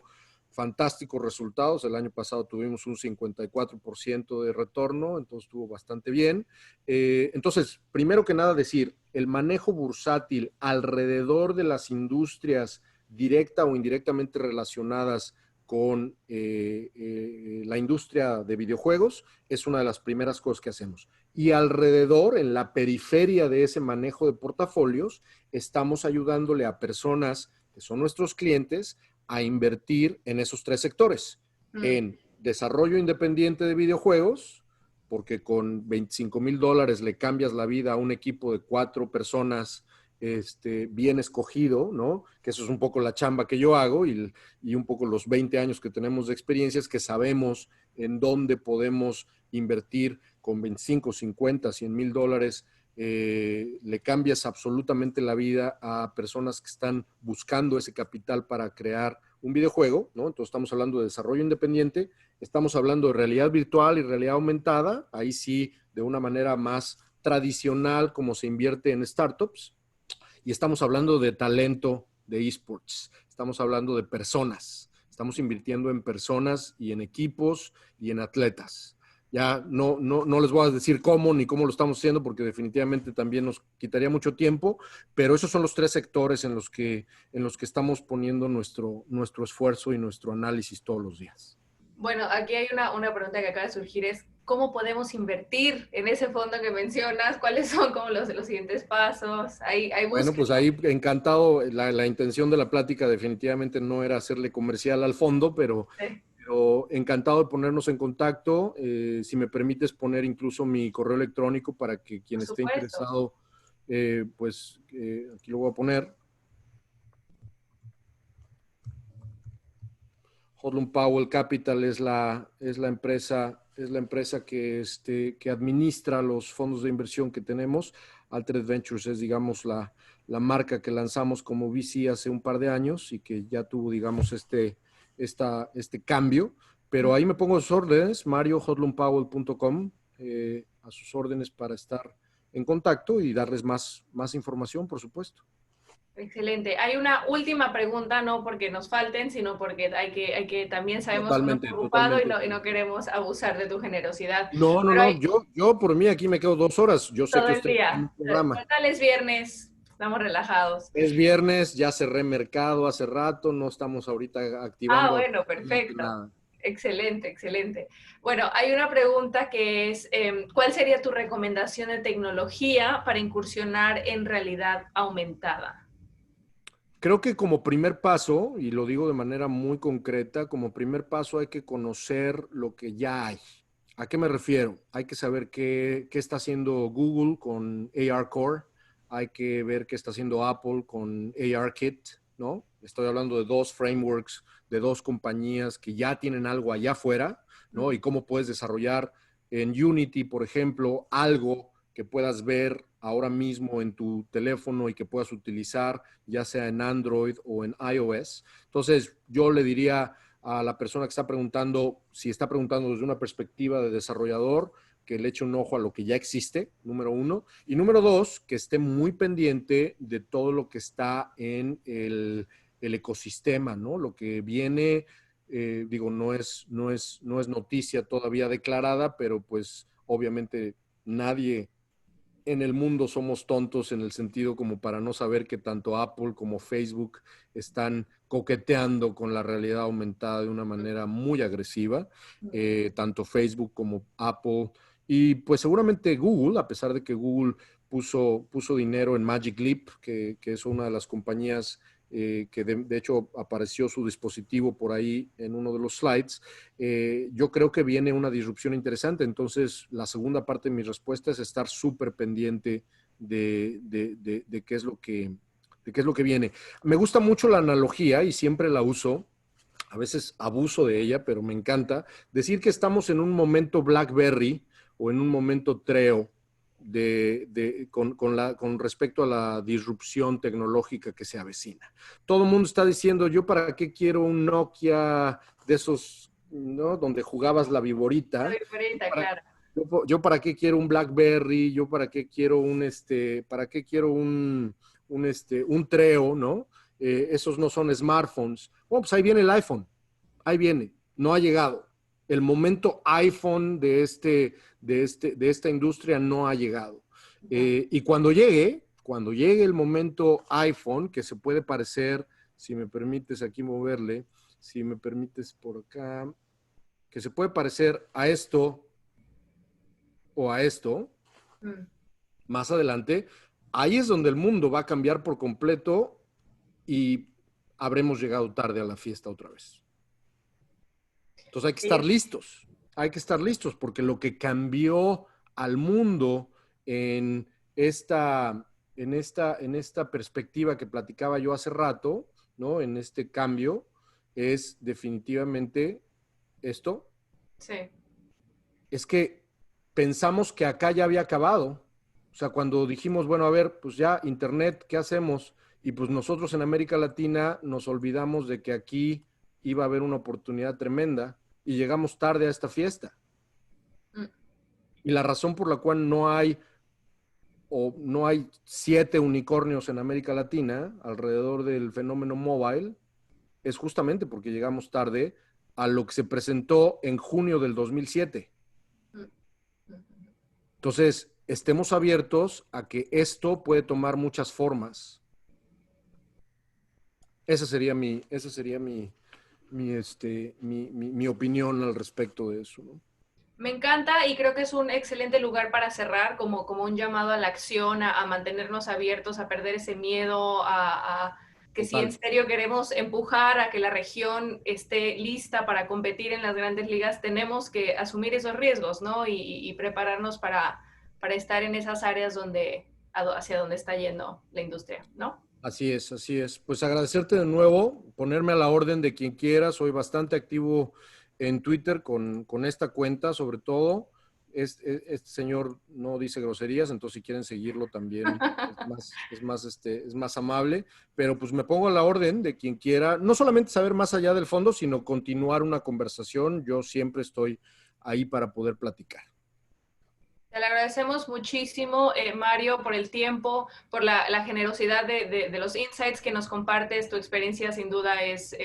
fantásticos resultados. El año pasado tuvimos un 54% de retorno, entonces estuvo bastante bien. Entonces, primero que nada decir, el manejo bursátil alrededor de las industrias directa o indirectamente relacionadas con la industria de videojuegos, es una de las primeras cosas que hacemos. Y alrededor, en la periferia de ese manejo de portafolios, estamos ayudándole a personas que son nuestros clientes a invertir en esos tres sectores. En desarrollo independiente de videojuegos, porque con $25,000 le cambias la vida a un equipo de 4 personas bien escogido, ¿no? Que eso es un poco la chamba que yo hago y un poco los 20 años que tenemos de experiencias que sabemos en dónde podemos invertir con 25, 50, $100,000. Le cambias absolutamente la vida a personas que están buscando ese capital para crear un videojuego, ¿no? Entonces estamos hablando de desarrollo independiente, estamos hablando de realidad virtual y realidad aumentada, ahí sí, de una manera más tradicional como se invierte en startups, y estamos hablando de talento de esports, estamos hablando de personas, estamos invirtiendo en personas y en equipos y en atletas. Ya no les voy a decir cómo ni cómo lo estamos haciendo porque definitivamente también nos quitaría mucho tiempo, pero esos son los tres sectores en los que estamos poniendo nuestro esfuerzo y nuestro análisis todos los días. Bueno, aquí hay una pregunta que acaba de surgir, es ¿cómo podemos invertir en ese fondo que mencionas? ¿Cuáles son como los siguientes pasos? ¿Hay Bueno, pues ahí encantado. La intención de la plática definitivamente no era hacerle comercial al fondo, pero encantado de ponernos en contacto. Si me permites poner incluso mi correo electrónico para que quien esté interesado, aquí lo voy a poner. Hodlum Powell Capital es la empresa que administra los fondos de inversión que tenemos. Altered Ventures es, digamos, la marca que lanzamos como VC hace un par de años y que ya tuvo, digamos, este cambio. Pero ahí me pongo a sus órdenes, mariohodlumpowell.com, a sus órdenes para estar en contacto y darles más información, por supuesto. Excelente. Hay una última pregunta, no porque nos falten, sino porque hay que también sabemos que uno está ocupado y no queremos abusar de tu generosidad. No. Yo por mí aquí me quedo 2 horas. Yo sé todo que el usted tiene día. un programa. Total es viernes, estamos relajados. Es viernes, ya cerré mercado hace rato, no estamos ahorita activando Bueno, perfecto. nada. Excelente, excelente. Bueno, hay una pregunta que es, ¿cuál sería tu recomendación de tecnología para incursionar en realidad aumentada? Creo que como primer paso, y lo digo de manera muy concreta, como primer paso hay que conocer lo que ya hay. ¿A qué me refiero? Hay que saber qué está haciendo Google con ARCore, hay que ver qué está haciendo Apple con ARKit, ¿no? Estoy hablando de 2 frameworks, de 2 compañías que ya tienen algo allá afuera, ¿no? Y cómo puedes desarrollar en Unity, por ejemplo, algo que puedas ver ahora mismo en tu teléfono y que puedas utilizar, ya sea en Android o en iOS. Entonces, yo le diría a la persona que está preguntando, si está preguntando desde una perspectiva de desarrollador, que le eche un ojo a lo que ya existe, número 1. Y número 2, que esté muy pendiente de todo lo que está en el ecosistema, ¿no? Lo que viene, no es noticia todavía declarada, pero pues obviamente nadie en el mundo somos tontos en el sentido como para no saber que tanto Apple como Facebook están coqueteando con la realidad aumentada de una manera muy agresiva, tanto Facebook como Apple. Y pues seguramente Google, a pesar de que Google puso dinero en Magic Leap, que es una de las compañías que de hecho apareció su dispositivo por ahí en uno de los slides, yo creo que viene una disrupción interesante. Entonces, la segunda parte de mi respuesta es estar súper pendiente de qué es lo que viene. Me gusta mucho la analogía y siempre la uso. A veces abuso de ella, pero me encanta decir que estamos en un momento BlackBerry o en un momento Treo con respecto a la disrupción tecnológica que se avecina. Todo el mundo está diciendo, yo para qué quiero un Nokia de esos, ¿no? Donde jugabas la viborita. La viborita, claro. Yo para qué quiero un BlackBerry, yo para qué quiero un Treo, ¿no? Esos no son smartphones. Bueno, pues ahí viene el iPhone, ahí viene, no ha llegado. El momento iPhone de esta industria no ha llegado. Y cuando llegue el momento iPhone, que se puede parecer si me permites aquí moverle, si me permites por acá, que se puede parecer a esto o a esto, más adelante, ahí es donde el mundo va a cambiar por completo y habremos llegado tarde a la fiesta otra vez. Entonces hay que estar listos, porque lo que cambió al mundo en esta perspectiva que platicaba yo hace rato, ¿no? En este cambio, es definitivamente esto. Sí. Es que pensamos que acá ya había acabado. O sea, cuando dijimos, bueno, a ver, pues ya Internet, ¿qué hacemos? Y pues nosotros en América Latina nos olvidamos de que aquí iba a haber una oportunidad tremenda y llegamos tarde a esta fiesta. Y la razón por la cual no hay 7 unicornios en América Latina alrededor del fenómeno mobile es justamente porque llegamos tarde a lo que se presentó en junio del 2007. Entonces, estemos abiertos a que esto puede tomar muchas formas. Esa sería mi opinión al respecto de eso, ¿no? Me encanta y creo que es un excelente lugar para cerrar, como un llamado a la acción, a mantenernos abiertos, a perder ese miedo, a que si en Total. serio queremos empujar a que la región esté lista para competir en las grandes ligas, tenemos que asumir esos riesgos, ¿no? Y prepararnos para estar en esas áreas hacia donde está yendo la industria, ¿no? Así es, así es. Pues agradecerte de nuevo, ponerme a la orden de quien quiera. Soy bastante activo en Twitter con esta cuenta, sobre todo. Este señor no dice groserías, entonces si quieren seguirlo también es más amable. Pero pues me pongo a la orden de quien quiera, no solamente saber más allá del fondo, sino continuar una conversación. Yo siempre estoy ahí para poder platicar. Te le agradecemos muchísimo, Mario, por el tiempo, por la generosidad de los insights que nos compartes. Tu experiencia sin duda es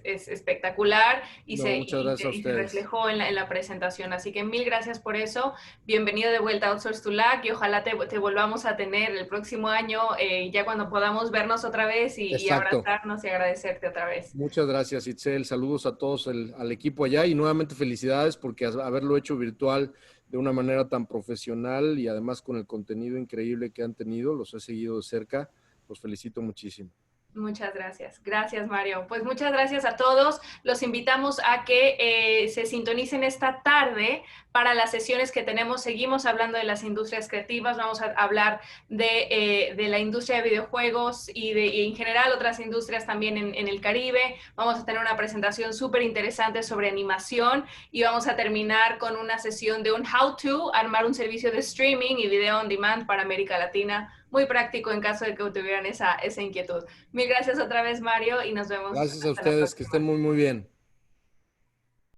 espectacular y, No, muchas gracias a y se ustedes. reflejó en la presentación. Así que mil gracias por eso. Bienvenido de vuelta a Outsource to Lac y ojalá te volvamos a tener el próximo año, ya cuando podamos vernos otra vez y Exacto. abrazarnos y agradecerte otra vez. Muchas gracias, Itzel. Saludos a todos al equipo allá y nuevamente felicidades porque haberlo hecho virtual de una manera tan profesional y además con el contenido increíble que han tenido, los he seguido de cerca, los felicito muchísimo. Muchas gracias. Gracias, Mario. Pues muchas gracias a todos. Los invitamos a que se sintonicen esta tarde para las sesiones que tenemos. Seguimos hablando de las industrias creativas. Vamos a hablar de la industria de videojuegos y en general otras industrias también en el Caribe. Vamos a tener una presentación súper interesante sobre animación y vamos a terminar con una sesión de un how-to, armar un servicio de streaming y video on demand para América Latina. Muy práctico en caso de que tuvieran esa inquietud. Mil gracias otra vez, Mario, y nos vemos Gracias a hasta la ustedes, que estén próxima. muy, muy bien.